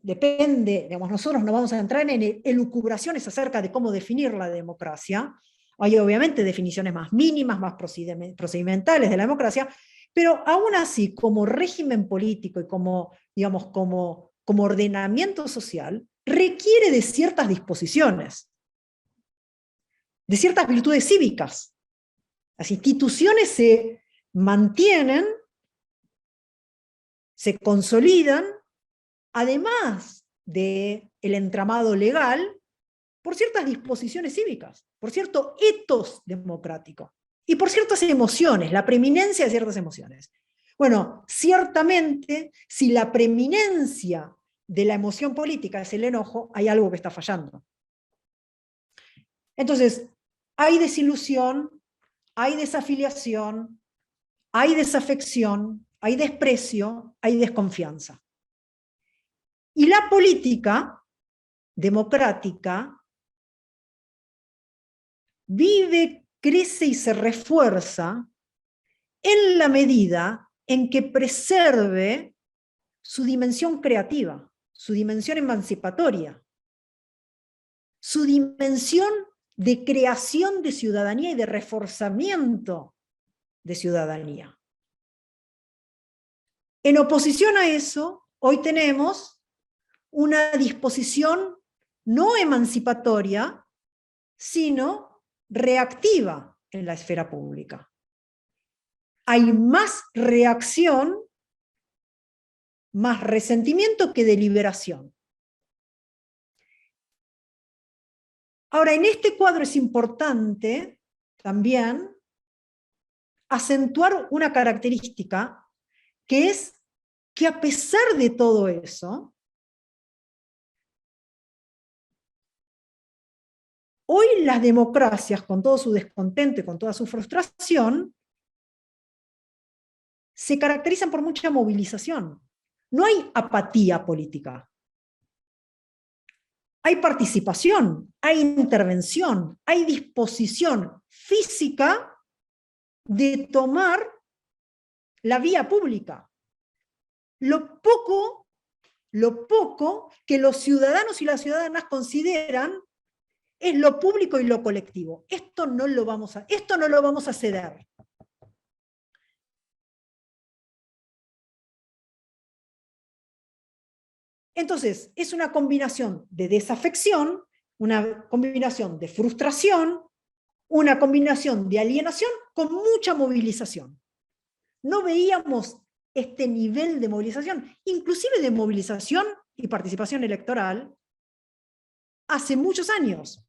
depende, digamos, nosotros no vamos a entrar en elucubraciones acerca de cómo definir la democracia. Hay obviamente definiciones más mínimas, más procedimentales de la democracia, pero aún así, como régimen político y como, digamos, como ordenamiento social, requiere de ciertas disposiciones, de ciertas virtudes cívicas. Las instituciones se mantienen, se consolidan, además del entramado legal, por ciertas disposiciones cívicas, por cierto etos democrático, y por ciertas emociones, la preeminencia de ciertas emociones. Bueno, ciertamente, si la preeminencia de la emoción política es el enojo, hay algo que está fallando. Entonces, hay desilusión, hay desafiliación, hay desafección, hay desprecio, hay desconfianza. Y la política democrática vive, crece y se refuerza en la medida en que preserve su dimensión creativa, su dimensión emancipatoria, su dimensión de creación de ciudadanía y de reforzamiento de ciudadanía. En oposición a eso, hoy tenemos una disposición no emancipatoria, sino reactiva en la esfera pública. Hay más reacción, más resentimiento que deliberación. Ahora, en este cuadro es importante también acentuar una característica, que es que a pesar de todo eso, hoy las democracias, con todo su descontento y con toda su frustración, se caracterizan por mucha movilización. No hay apatía política. Hay participación, hay intervención, hay disposición física de tomar la vía pública. Lo poco que los ciudadanos y las ciudadanas consideran es lo público y lo colectivo. Esto no lo vamos a ceder. Entonces, es una combinación de desafección, una combinación de frustración, una combinación de alienación con mucha movilización. No veíamos este nivel de movilización, inclusive de movilización y participación electoral, hace muchos años.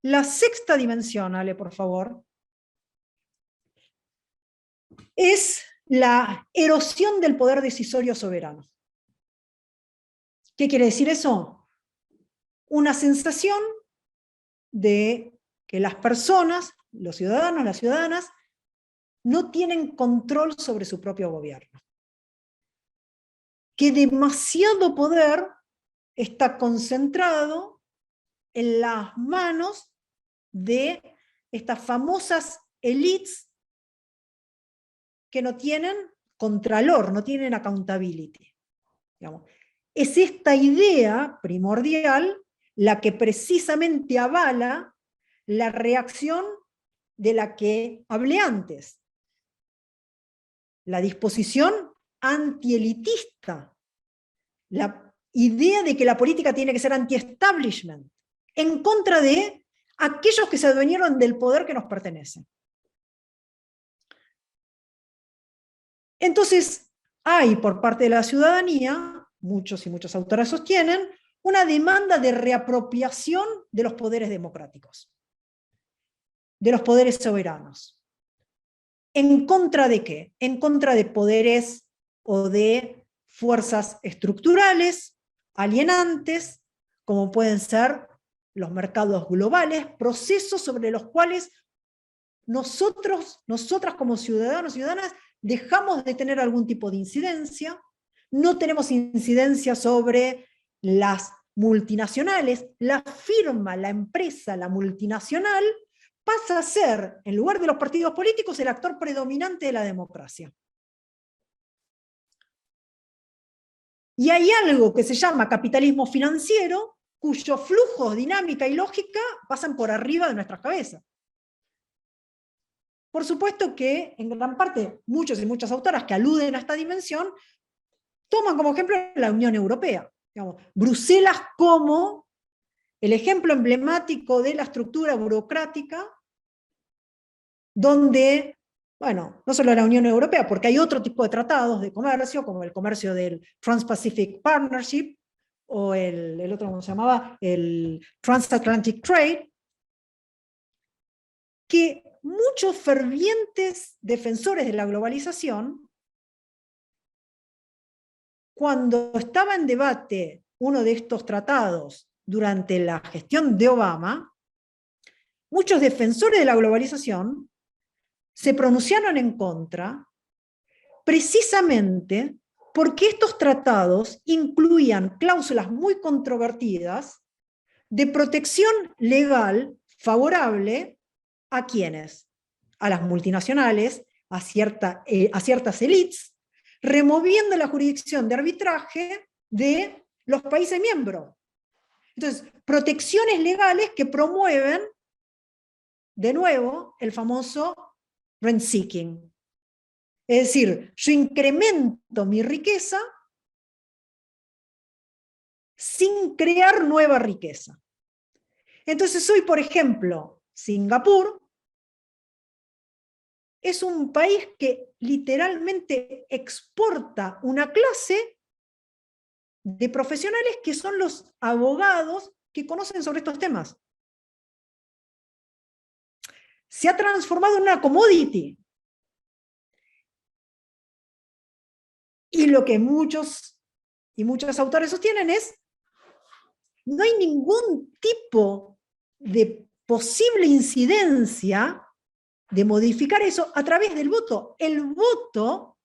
La sexta dimensión, Ale, por favor, es la erosión del poder decisorio soberano. ¿Qué quiere decir eso? Una sensación de que las personas, los ciudadanos, las ciudadanas, no tienen control sobre su propio gobierno. Que demasiado poder está concentrado en las manos de estas famosas élites que no tienen contralor, no tienen accountability. Digamos. Es esta idea primordial la que precisamente avala la reacción de la que hablé antes. La disposición antielitista, la idea de que la política tiene que ser anti-establishment, en contra de aquellos que se adueñaron del poder que nos pertenece. Entonces, hay por parte de la ciudadanía, muchos y muchas autoras sostienen, una demanda de reapropiación de los poderes democráticos, de los poderes soberanos. ¿En contra de qué? En contra de poderes o de fuerzas estructurales, alienantes, como pueden ser los mercados globales, procesos sobre los cuales nosotras como ciudadanos y ciudadanas dejamos de tener algún tipo de incidencia, no tenemos incidencia sobre las multinacionales, la firma, la empresa, la multinacional, pasa a ser, en lugar de los partidos políticos, el actor predominante de la democracia. Y hay algo que se llama capitalismo financiero, cuyos flujos, dinámica y lógica pasan por arriba de nuestras cabezas. Por supuesto que, en gran parte, muchos y muchas autoras que aluden a esta dimensión, toman como ejemplo la Unión Europea. Digamos, Bruselas como el ejemplo emblemático de la estructura burocrática, donde, bueno, no solo la Unión Europea, porque hay otro tipo de tratados de comercio, como el comercio del Trans-Pacific Partnership, o el otro, ¿cómo se llamaba? El Transatlantic Trade, que muchos fervientes defensores de la globalización, cuando estaba en debate uno de estos tratados durante la gestión de Obama, muchos defensores de la globalización se pronunciaron en contra precisamente porque estos tratados incluían cláusulas muy controvertidas de protección legal favorable ¿a quiénes? A las multinacionales, a ciertas élites, removiendo la jurisdicción de arbitraje de los países miembros. Entonces, protecciones legales que promueven, de nuevo, el famoso rent seeking. Es decir, yo incremento mi riqueza sin crear nueva riqueza. Entonces hoy, por ejemplo, Singapur es un país que literalmente exporta una clase de profesionales que son los abogados que conocen sobre estos temas. Se ha transformado en una commodity. Y lo que muchos y muchos autores sostienen es: no hay ningún tipo de posible incidencia de modificar eso a través del voto. El voto,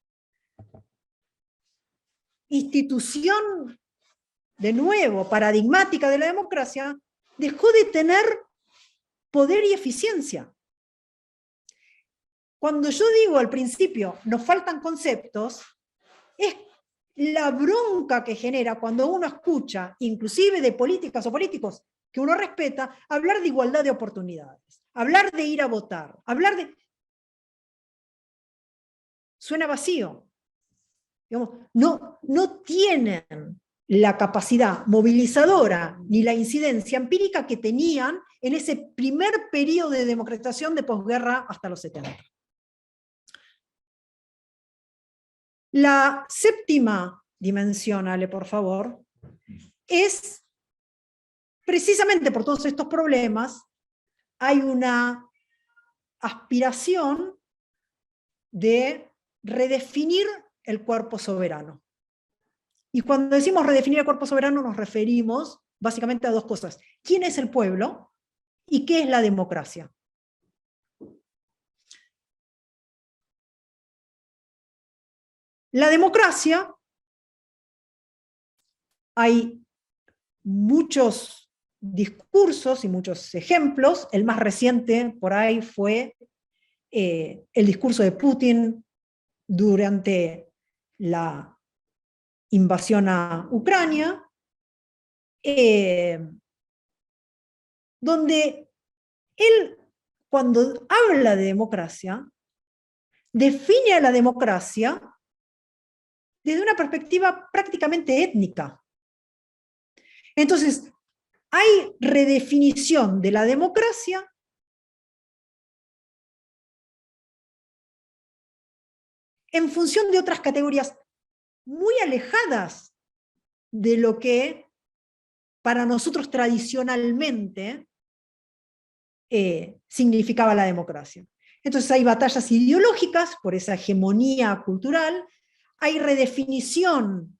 institución, de nuevo, paradigmática de la democracia, dejó de tener poder y eficiencia. Cuando yo digo al principio, nos faltan conceptos, es la bronca que genera cuando uno escucha, inclusive de políticas o políticos que uno respeta, hablar de igualdad de oportunidades, hablar de ir a votar, hablar de... Suena vacío. Digamos, no tienen la capacidad movilizadora ni la incidencia empírica que tenían en ese primer periodo de democratización de posguerra hasta los 70. La séptima dimensión, Ale, por favor, es precisamente por todos estos problemas, hay una aspiración de redefinir el cuerpo soberano. Y cuando decimos redefinir el cuerpo soberano nos referimos básicamente a dos cosas. ¿Quién es el pueblo? ¿Y qué es la democracia? La democracia, hay muchos discursos y muchos ejemplos. El más reciente por ahí fue el discurso de Putin durante la invasión a Ucrania, donde él, cuando habla de democracia, define a la democracia desde una perspectiva prácticamente étnica. Entonces, hay redefinición de la democracia en función de otras categorías muy alejadas de lo que para nosotros tradicionalmente significaba la democracia. Entonces hay batallas ideológicas por esa hegemonía cultural, hay redefinición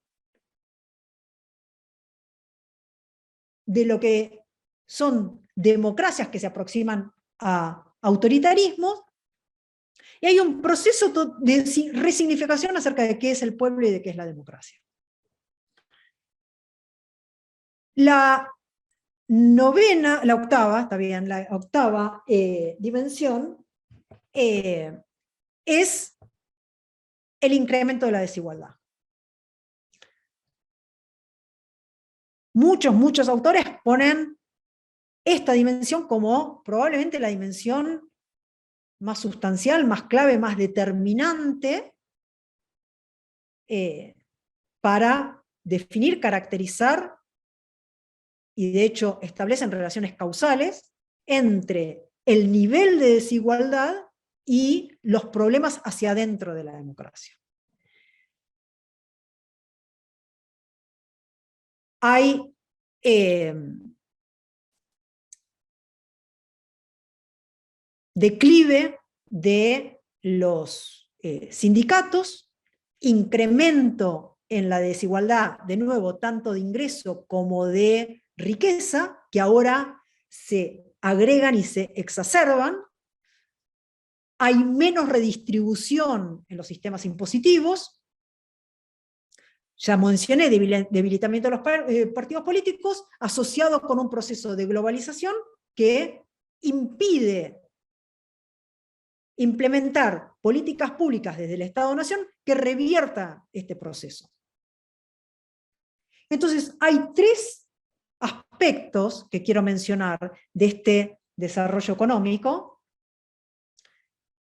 de lo que son democracias que se aproximan a autoritarismos, y hay un proceso de resignificación acerca de qué es el pueblo y de qué es la democracia. La octava dimensión es el incremento de la desigualdad. Muchos autores ponen esta dimensión como probablemente la dimensión más sustancial, más clave, más determinante para definir, caracterizar y de hecho establecen relaciones causales entre el nivel de desigualdad y los problemas hacia adentro de la democracia. Hay declive de los sindicatos, incremento en la desigualdad, de nuevo, tanto de ingreso como de riqueza, que ahora se agregan y se exacerban. Hay menos redistribución en los sistemas impositivos. Ya mencioné debilitamiento de los partidos políticos asociado con un proceso de globalización que impide implementar políticas públicas desde el Estado-Nación que revierta este proceso. Entonces, hay tres aspectos que quiero mencionar de este desarrollo económico,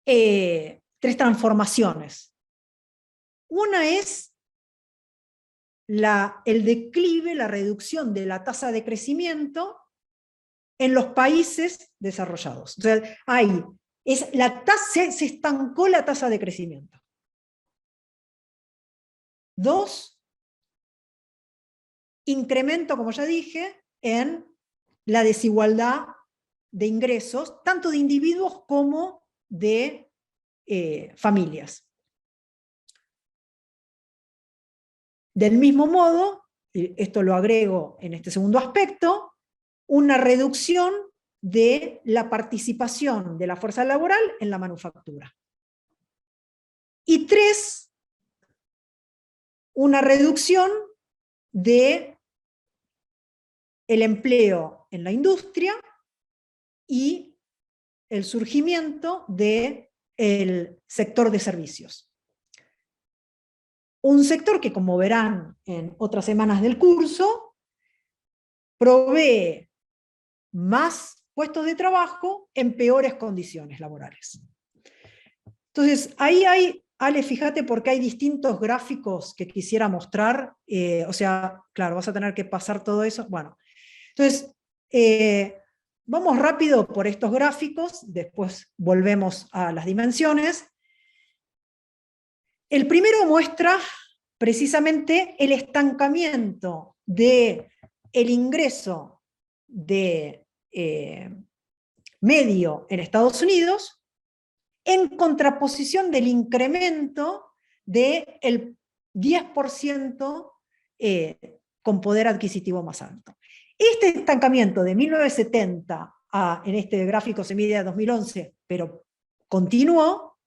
tres transformaciones. Una es el declive, la reducción de la tasa de crecimiento en los países desarrollados. O sea, se estancó la tasa de crecimiento. Dos, incremento, como ya dije, en la desigualdad de ingresos, tanto de individuos como de familias. Del mismo modo, esto lo agrego en este segundo aspecto, una reducción de la participación de la fuerza laboral en la manufactura. Y tres, una reducción de el empleo en la industria y el surgimiento del sector de servicios. Un sector que, como verán en otras semanas del curso, provee más puestos de trabajo en peores condiciones laborales. Entonces, ahí hay, Ale, fíjate porque hay distintos gráficos que quisiera mostrar, o sea, claro, vas a tener que pasar todo eso. Bueno, entonces, vamos rápido por estos gráficos, después volvemos a las dimensiones. El primero muestra precisamente el estancamiento del ingreso de medio en Estados Unidos en contraposición del incremento del 10% con poder adquisitivo más alto. Este estancamiento de 1970 en este gráfico se mide a 2011, pero continuó.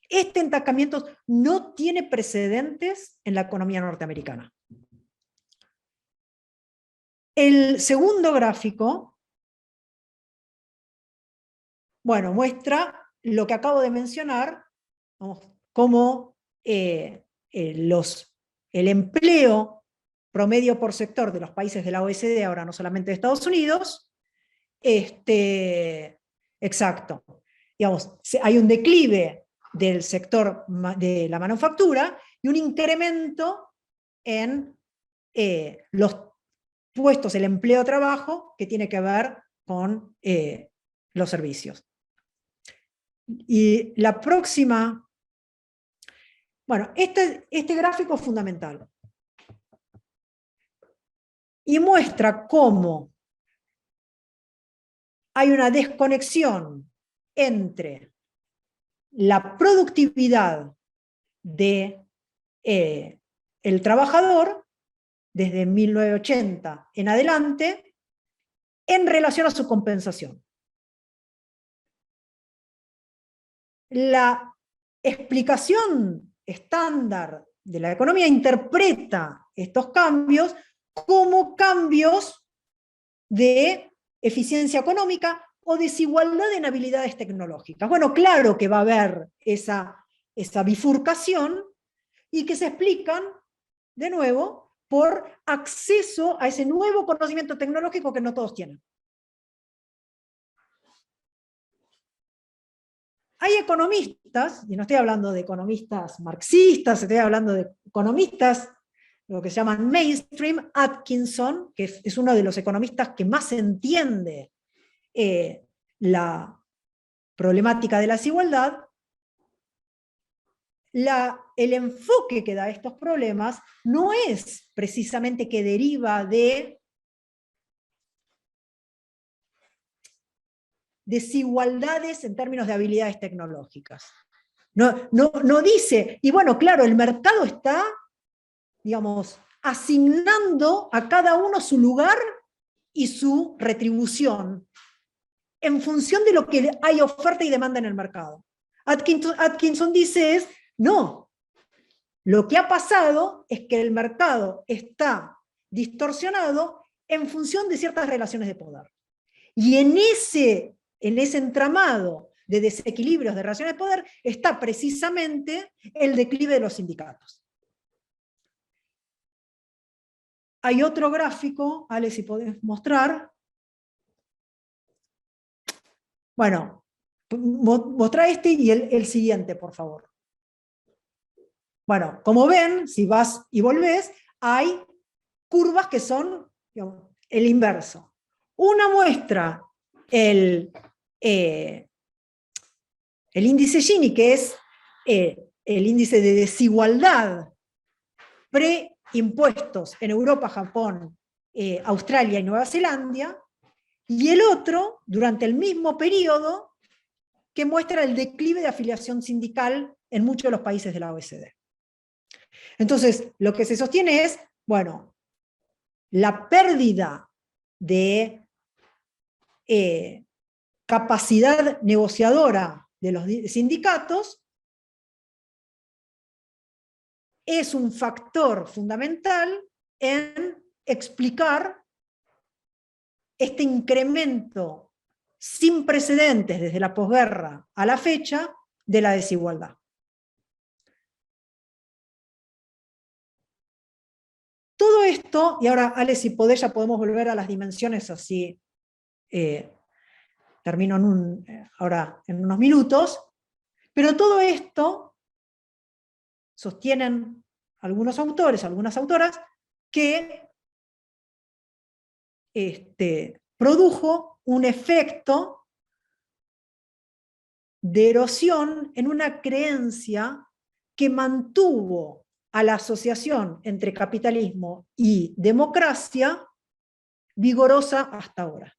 Este estancamiento no tiene precedentes en la economía norteamericana. El segundo gráfico, bueno, muestra lo que acabo de mencionar, como el empleo promedio por sector de los países de la OECD, ahora no solamente de Estados Unidos, exacto. Digamos, hay un declive del sector de la manufactura y un incremento en los puestos, el empleo de trabajo que tiene que ver con los servicios. Y la próxima, bueno, este gráfico es fundamental. Y muestra cómo hay una desconexión entre la productividad del trabajador desde 1980 en adelante en relación a su compensación. La explicación estándar de la economía interpreta estos cambios como cambios de eficiencia económica o desigualdad en habilidades tecnológicas. Bueno, claro que va a haber esa bifurcación y que se explican, de nuevo, por acceso a ese nuevo conocimiento tecnológico que no todos tienen. Hay economistas, y no estoy hablando de economistas marxistas, estoy hablando de economistas, lo que se llaman mainstream. Atkinson, que es uno de los economistas que más entiende la problemática de la desigualdad, el enfoque que da a estos problemas no es precisamente que deriva de desigualdades en términos de habilidades tecnológicas. No dice, y bueno, claro, el mercado está, digamos, asignando a cada uno su lugar y su retribución en función de lo que hay oferta y demanda en el mercado. Atkinson dice no, lo que ha pasado es que el mercado está distorsionado en función de ciertas relaciones de poder. Y en ese entramado de desequilibrios de relaciones de poder, está precisamente el declive de los sindicatos. Hay otro gráfico, Ale, si podés mostrar. Bueno, mostrá este y el siguiente, por favor. Bueno, como ven, si vas y volvés, hay curvas que son, digamos, el inverso. Una muestra el índice Gini, que es el índice de desigualdad preimpuestos en Europa, Japón, Australia y Nueva Zelanda, y el otro, durante el mismo periodo, que muestra el declive de afiliación sindical en muchos de los países de la OECD. Entonces, lo que se sostiene es, bueno, la pérdida de capacidad negociadora de los sindicatos es un factor fundamental en explicar este incremento sin precedentes desde la posguerra a la fecha de la desigualdad. Todo esto, y ahora Ale, si podés, ya podemos volver a las dimensiones, así termino ahora en unos minutos, pero todo esto sostienen algunos autores, algunas autoras, que produjo un efecto de erosión en una creencia que mantuvo a la asociación entre capitalismo y democracia vigorosa hasta ahora.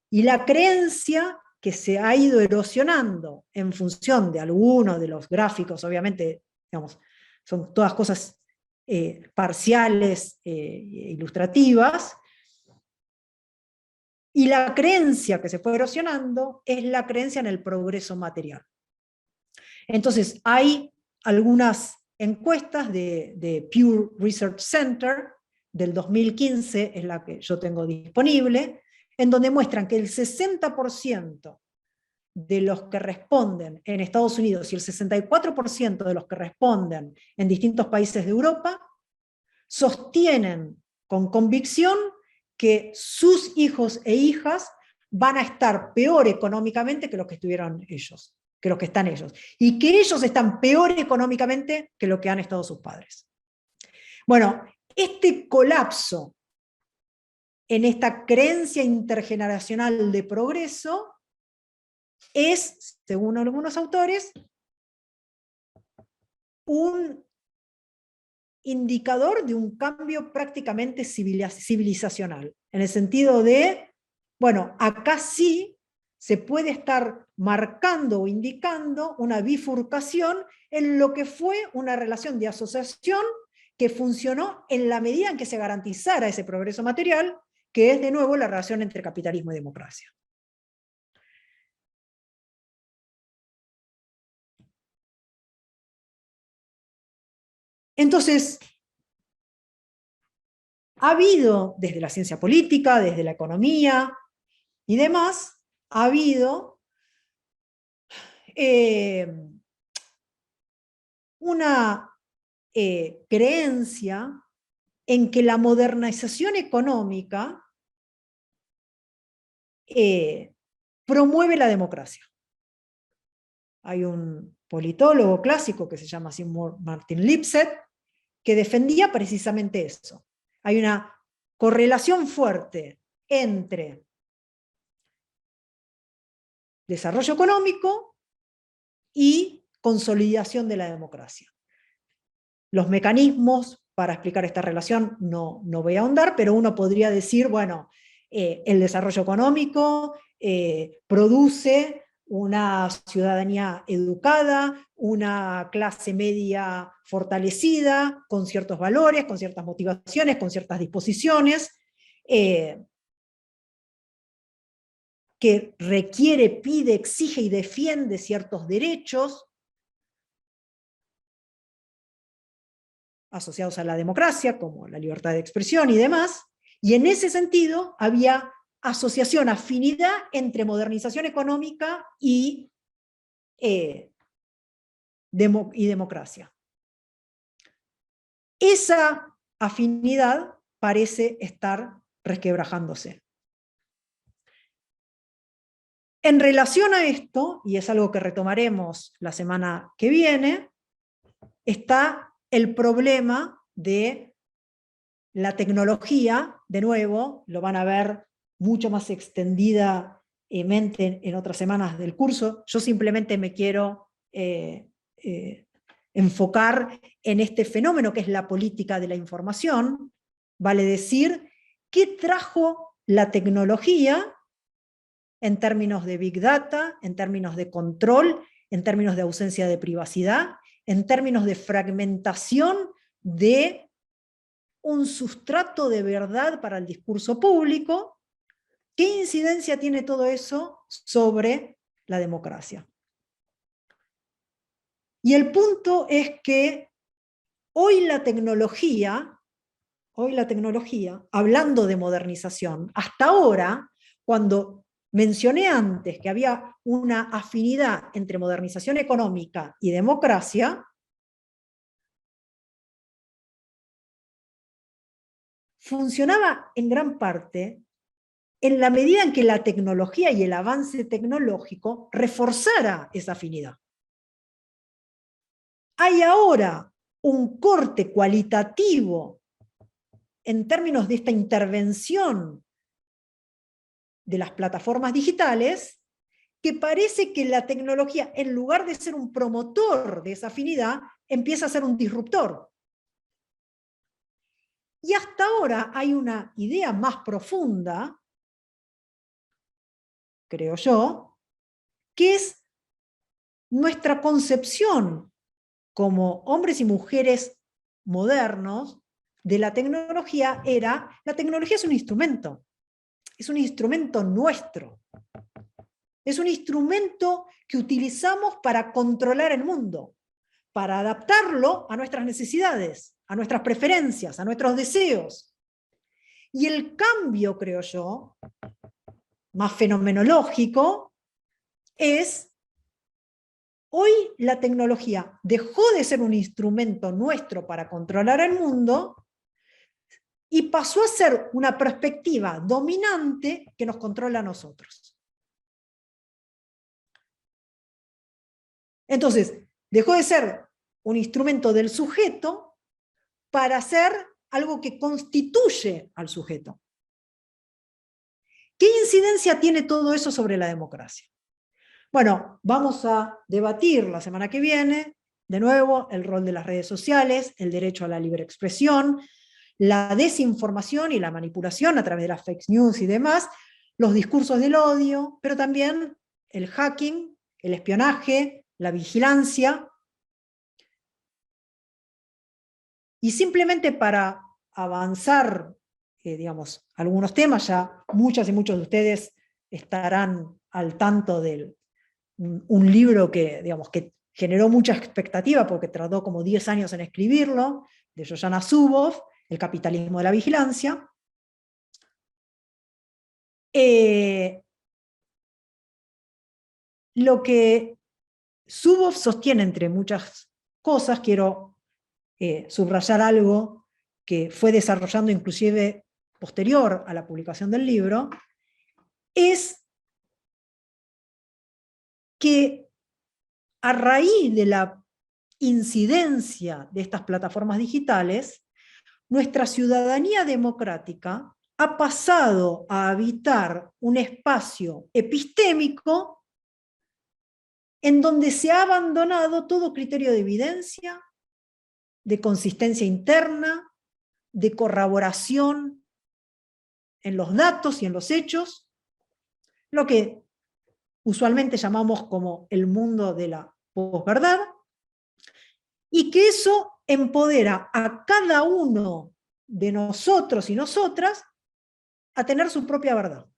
Y la creencia que se ha ido erosionando en función de algunos de los gráficos, obviamente, digamos, son todas cosas parciales, ilustrativas, y la creencia que se fue erosionando es la creencia en el progreso material. Entonces, hay algunas encuestas de Pew Research Center del 2015, es la que yo tengo disponible, en donde muestran que el 60% de los que responden en Estados Unidos y el 64% de los que responden en distintos países de Europa sostienen con convicción que sus hijos e hijas van a estar peor económicamente que los que estuvieron ellos, que los que están ellos, y que ellos están peor económicamente que lo que han estado sus padres. Bueno, este colapso en esta creencia intergeneracional de progreso es, según algunos autores, un indicador de un cambio prácticamente civilizacional, en el sentido de, bueno, acá sí se puede estar marcando o indicando una bifurcación en lo que fue una relación de asociación que funcionó en la medida en que se garantizara ese progreso material, que es de nuevo la relación entre capitalismo y democracia. Entonces, ha habido, desde la ciencia política, desde la economía y demás, ha habido una creencia en que la modernización económica promueve la democracia. Hay un politólogo clásico que se llama Martin Lipset, que defendía precisamente eso. Hay una correlación fuerte entre desarrollo económico y consolidación de la democracia. Los mecanismos para explicar esta relación no voy a ahondar, pero uno podría decir, bueno, el desarrollo económico produce una ciudadanía educada, una clase media fortalecida, con ciertos valores, con ciertas motivaciones, con ciertas disposiciones, que requiere, pide, exige y defiende ciertos derechos asociados a la democracia, como la libertad de expresión y demás, y en ese sentido había asociación, afinidad entre modernización económica y democracia. Esa afinidad parece estar resquebrajándose. En relación a esto, y es algo que retomaremos la semana que viene, está el problema de la tecnología, de nuevo, lo van a ver mucho más extendidamente en otras semanas del curso. Yo simplemente me quiero enfocar en este fenómeno que es la política de la información, vale decir, ¿qué trajo la tecnología en términos de Big Data, en términos de control, en términos de ausencia de privacidad, en términos de fragmentación de un sustrato de verdad para el discurso público? ¿Qué incidencia tiene todo eso sobre la democracia? Y el punto es que hoy la tecnología, hablando de modernización, hasta ahora, cuando mencioné antes que había una afinidad entre modernización económica y democracia, funcionaba en gran parte en la medida en que la tecnología y el avance tecnológico reforzara esa afinidad. Hay ahora un corte cualitativo en términos de esta intervención de las plataformas digitales, que parece que la tecnología, en lugar de ser un promotor de esa afinidad, empieza a ser un disruptor. Y hasta ahora hay una idea más profunda, creo yo, que es nuestra concepción como hombres y mujeres modernos de la tecnología la tecnología es un instrumento nuestro, es un instrumento que utilizamos para controlar el mundo, para adaptarlo a nuestras necesidades, a nuestras preferencias, a nuestros deseos. Y el cambio, creo yo, más fenomenológico, es hoy la tecnología dejó de ser un instrumento nuestro para controlar el mundo y pasó a ser una perspectiva dominante que nos controla a nosotros. Entonces, dejó de ser un instrumento del sujeto para ser algo que constituye al sujeto. ¿Qué incidencia tiene todo eso sobre la democracia? Bueno, vamos a debatir la semana que viene, de nuevo, el rol de las redes sociales, el derecho a la libre expresión, la desinformación y la manipulación a través de las fake news y demás, los discursos del odio, pero también el hacking, el espionaje, la vigilancia. Y simplemente para avanzar, digamos, algunos temas, ya muchas y muchos de ustedes estarán al tanto de un libro que, digamos, que generó mucha expectativa porque tardó como 10 años en escribirlo, de Shoshana Zuboff, El capitalismo de la vigilancia. Lo que Zuboff sostiene, entre muchas cosas, quiero subrayar algo que fue desarrollando inclusive posterior a la publicación del libro, es que a raíz de la incidencia de estas plataformas digitales, nuestra ciudadanía democrática ha pasado a habitar un espacio epistémico en donde se ha abandonado todo criterio de evidencia, de consistencia interna, de corroboración en los datos y en los hechos, lo que usualmente llamamos como el mundo de la posverdad, y que eso empodera a cada uno de nosotros y nosotras a tener su propia verdad.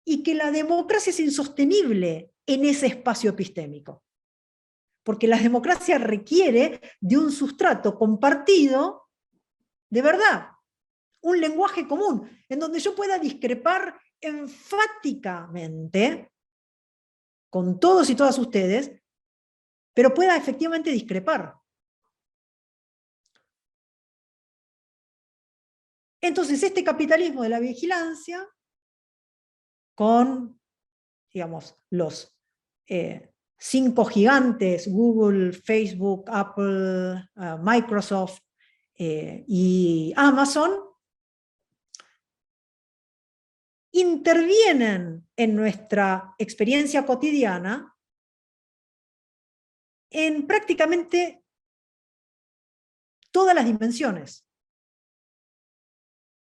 Y que la democracia es insostenible en ese espacio epistémico. Porque la democracia requiere de un sustrato compartido de verdad. un lenguaje común, en donde yo pueda discrepar enfáticamente con todos y todas ustedes, pero pueda efectivamente discrepar. Entonces, este capitalismo de la vigilancia, con, digamos, los 5 gigantes, Google, Facebook, Apple, Microsoft y Amazon, intervienen en nuestra experiencia cotidiana en prácticamente todas las dimensiones: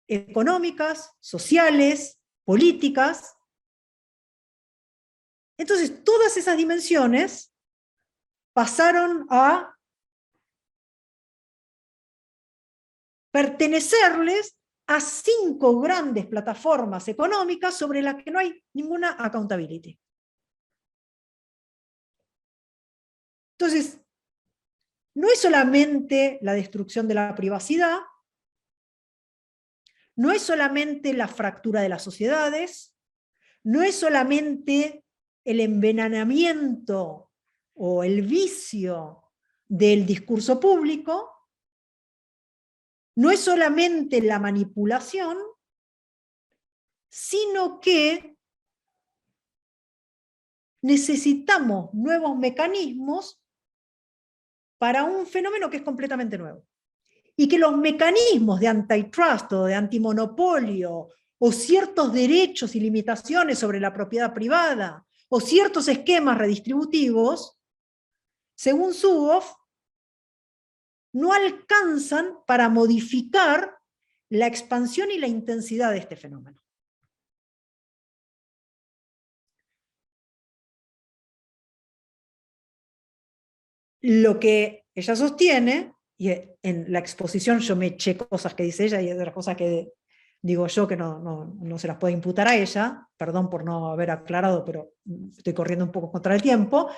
económicas, sociales, políticas. Entonces, todas esas dimensiones pasaron a pertenecerles a 5 grandes plataformas económicas sobre las que no hay ninguna accountability. Entonces, no es solamente la destrucción de la privacidad, no es solamente la fractura de las sociedades, no es solamente el envenenamiento o el vicio del discurso público, no es solamente la manipulación, sino que necesitamos nuevos mecanismos para un fenómeno que es completamente nuevo. Y que los mecanismos de antitrust o de antimonopolio, o ciertos derechos y limitaciones sobre la propiedad privada, o ciertos esquemas redistributivos, según Zuboff, no alcanzan para modificar la expansión y la intensidad de este fenómeno. Lo que ella sostiene, y en la exposición yo me eché cosas que dice ella y otras cosas que digo yo que no se las puede imputar a ella, perdón por no haber aclarado, pero estoy corriendo un poco contra el tiempo,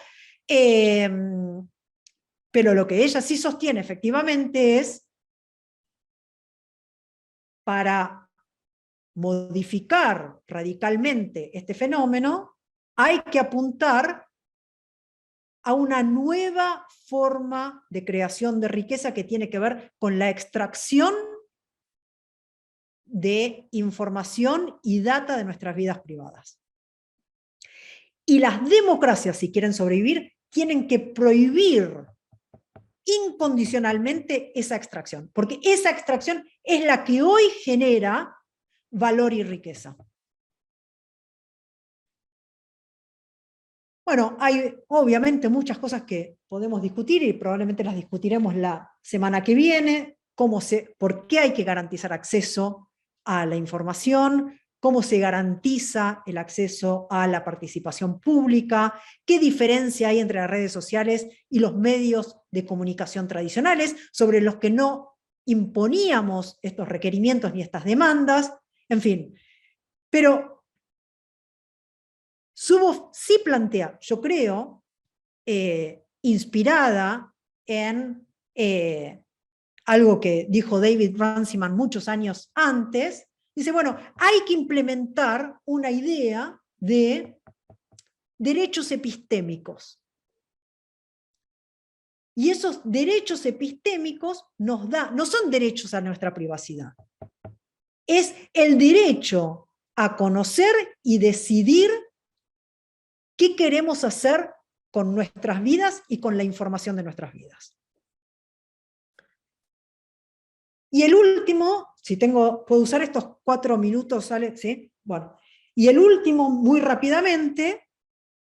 pero lo que ella sí sostiene efectivamente es, para modificar radicalmente este fenómeno, hay que apuntar a una nueva forma de creación de riqueza que tiene que ver con la extracción de información y data de nuestras vidas privadas. Y las democracias, si quieren sobrevivir, tienen que prohibir incondicionalmente esa extracción, porque esa extracción es la que hoy genera valor y riqueza. Bueno, hay obviamente muchas cosas que podemos discutir y probablemente las discutiremos la semana que viene, por qué hay que garantizar acceso a la información, cómo se garantiza el acceso a la participación pública, qué diferencia hay entre las redes sociales y los medios de comunicación tradicionales, sobre los que no imponíamos estos requerimientos ni estas demandas, en fin. Pero Zuboff sí plantea, yo creo, inspirada en algo que dijo David Runciman muchos años antes, dice, bueno, hay que implementar una idea de derechos epistémicos. Y esos derechos epistémicos no son derechos a nuestra privacidad. Es el derecho a conocer y decidir qué queremos hacer con nuestras vidas y con la información de nuestras vidas. Y el último, si puedo usar estos 4 minutos, ¿sale? ¿Sí? Bueno, y el último, muy rápidamente,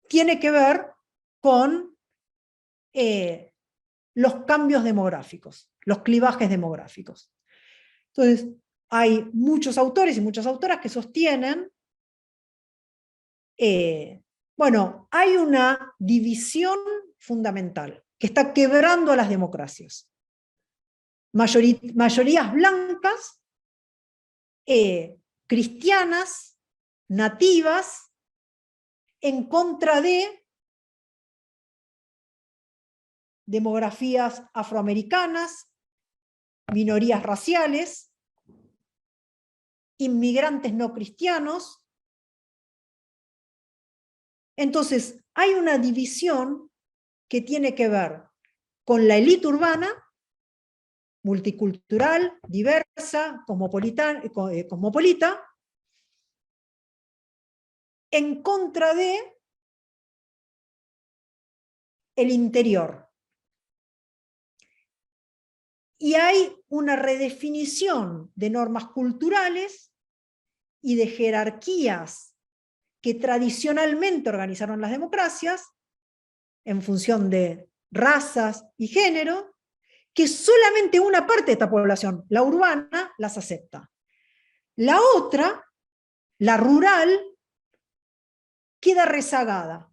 tiene que ver con los cambios demográficos, los clivajes demográficos. Entonces, hay muchos autores y muchas autoras que sostienen, bueno, hay una división fundamental que está quebrando a las democracias. Mayorías blancas, cristianas, nativas, en contra de demografías afroamericanas, minorías raciales, inmigrantes no cristianos. Entonces, hay una división que tiene que ver con la élite urbana, multicultural, diversa, cosmopolita, en contra de el interior. Y hay una redefinición de normas culturales y de jerarquías que tradicionalmente organizaron las democracias en función de razas y género, que solamente una parte de esta población, la urbana, las acepta. La otra, la rural, queda rezagada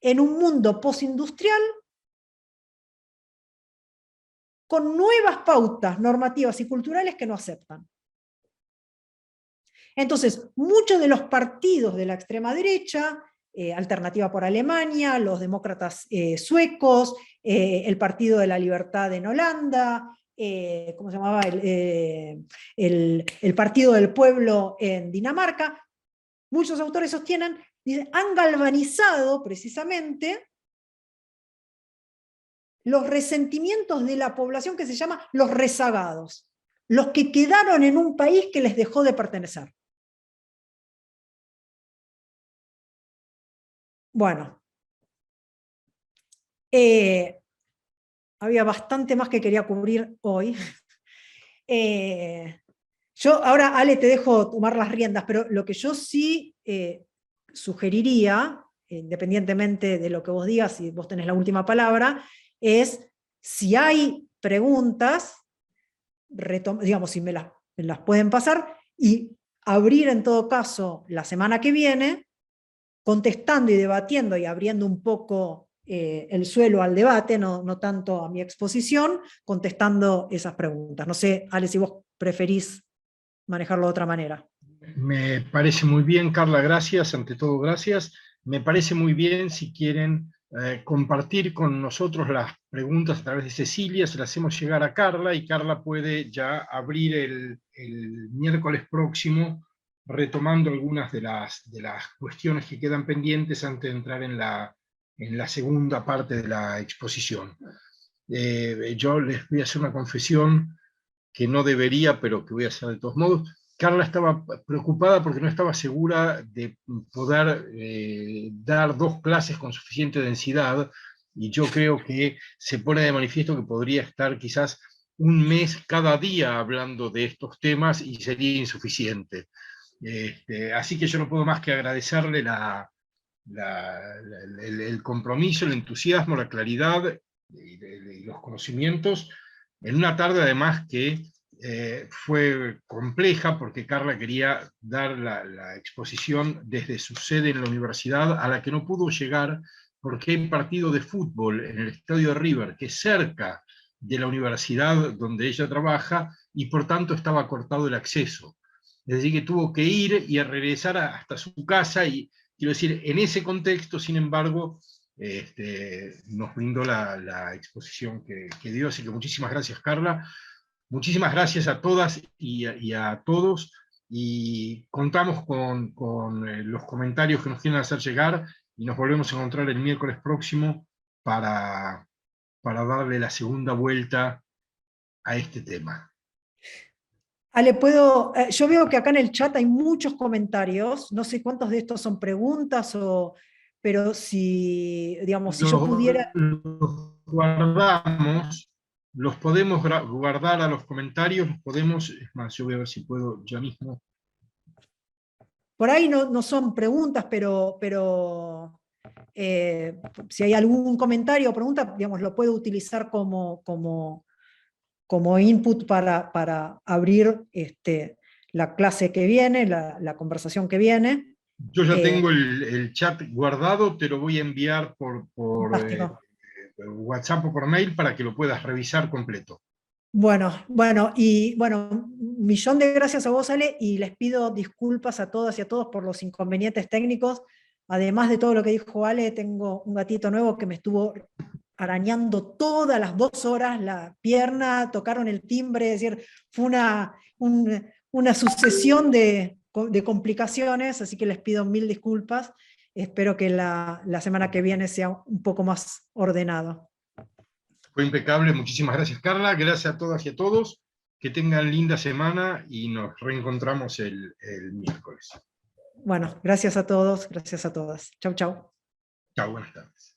en un mundo postindustrial con nuevas pautas normativas y culturales que no aceptan. Entonces, muchos de los partidos de la extrema derecha, Alternativa por Alemania, los demócratas suecos, el Partido de la Libertad en Holanda, ¿cómo se llamaba? El Partido del Pueblo en Dinamarca, muchos autores sostienen, dicen, han galvanizado precisamente los resentimientos de la población que se llama los rezagados, los que quedaron en un país que les dejó de pertenecer. Bueno, había bastante más que quería cubrir hoy. Yo ahora, Ale, te dejo tomar las riendas, pero lo que yo sí sugeriría, independientemente de lo que vos digas, si vos tenés la última palabra, es, si hay preguntas, digamos, si me las pueden pasar, y abrir en todo caso la semana que viene, contestando y debatiendo y abriendo un poco el suelo al debate, no tanto a mi exposición, contestando esas preguntas. No sé, Ale, si vos preferís manejarlo de otra manera. Me parece muy bien, Carla, gracias, ante todo gracias. Me parece muy bien si quieren compartir con nosotros las preguntas a través de Cecilia, se las hacemos llegar a Carla, y Carla puede ya abrir el miércoles próximo, retomando algunas de las cuestiones que quedan pendientes antes de entrar en la segunda parte de la exposición. Yo les voy a hacer una confesión que no debería, pero que voy a hacer de todos modos. Carla estaba preocupada porque no estaba segura de poder dar 2 clases con suficiente densidad, y yo creo que se pone de manifiesto que podría estar quizás un mes cada día hablando de estos temas y sería insuficiente. Así que yo no puedo más que agradecerle el compromiso, el entusiasmo, la claridad y los conocimientos, en una tarde además que fue compleja, porque Carla quería dar la exposición desde su sede en la universidad, a la que no pudo llegar porque hay partido de fútbol en el estadio de River, que es cerca de la universidad donde ella trabaja, y por tanto estaba cortado el acceso. Es decir, que tuvo que ir y a regresar hasta su casa, y quiero decir, en ese contexto, sin embargo, nos brindó la exposición que dio. Así que muchísimas gracias, Carla. Muchísimas gracias a todas y a todos, y contamos con los comentarios que nos quieren hacer llegar, y nos volvemos a encontrar el miércoles próximo para darle la segunda vuelta a este tema. Ale, yo veo que acá en el chat hay muchos comentarios, no sé cuántos de estos son preguntas, pero si, digamos, si yo pudiera... Los guardamos, los podemos guardar a los comentarios, los podemos, es más, yo voy a ver si puedo ya mismo. Por ahí no son preguntas, pero si hay algún comentario o pregunta, digamos, lo puedo utilizar como input para abrir la clase que viene, la conversación que viene. Yo ya tengo el chat guardado, te lo voy a enviar por WhatsApp o por mail para que lo puedas revisar completo. Bueno, un millón de gracias a vos, Ale, y les pido disculpas a todas y a todos por los inconvenientes técnicos. Además de todo lo que dijo Ale, tengo un gatito nuevo que me estuvo arañando todas las 2 horas la pierna, tocaron el timbre, es decir, fue una sucesión de complicaciones, así que les pido 1000 disculpas. Espero que la semana que viene sea un poco más ordenado. Fue impecable, muchísimas gracias Carla, gracias a todas y a todos, que tengan linda semana y nos reencontramos el miércoles. Bueno, gracias a todos, gracias a todas. Chau, chau. Chao, buenas tardes.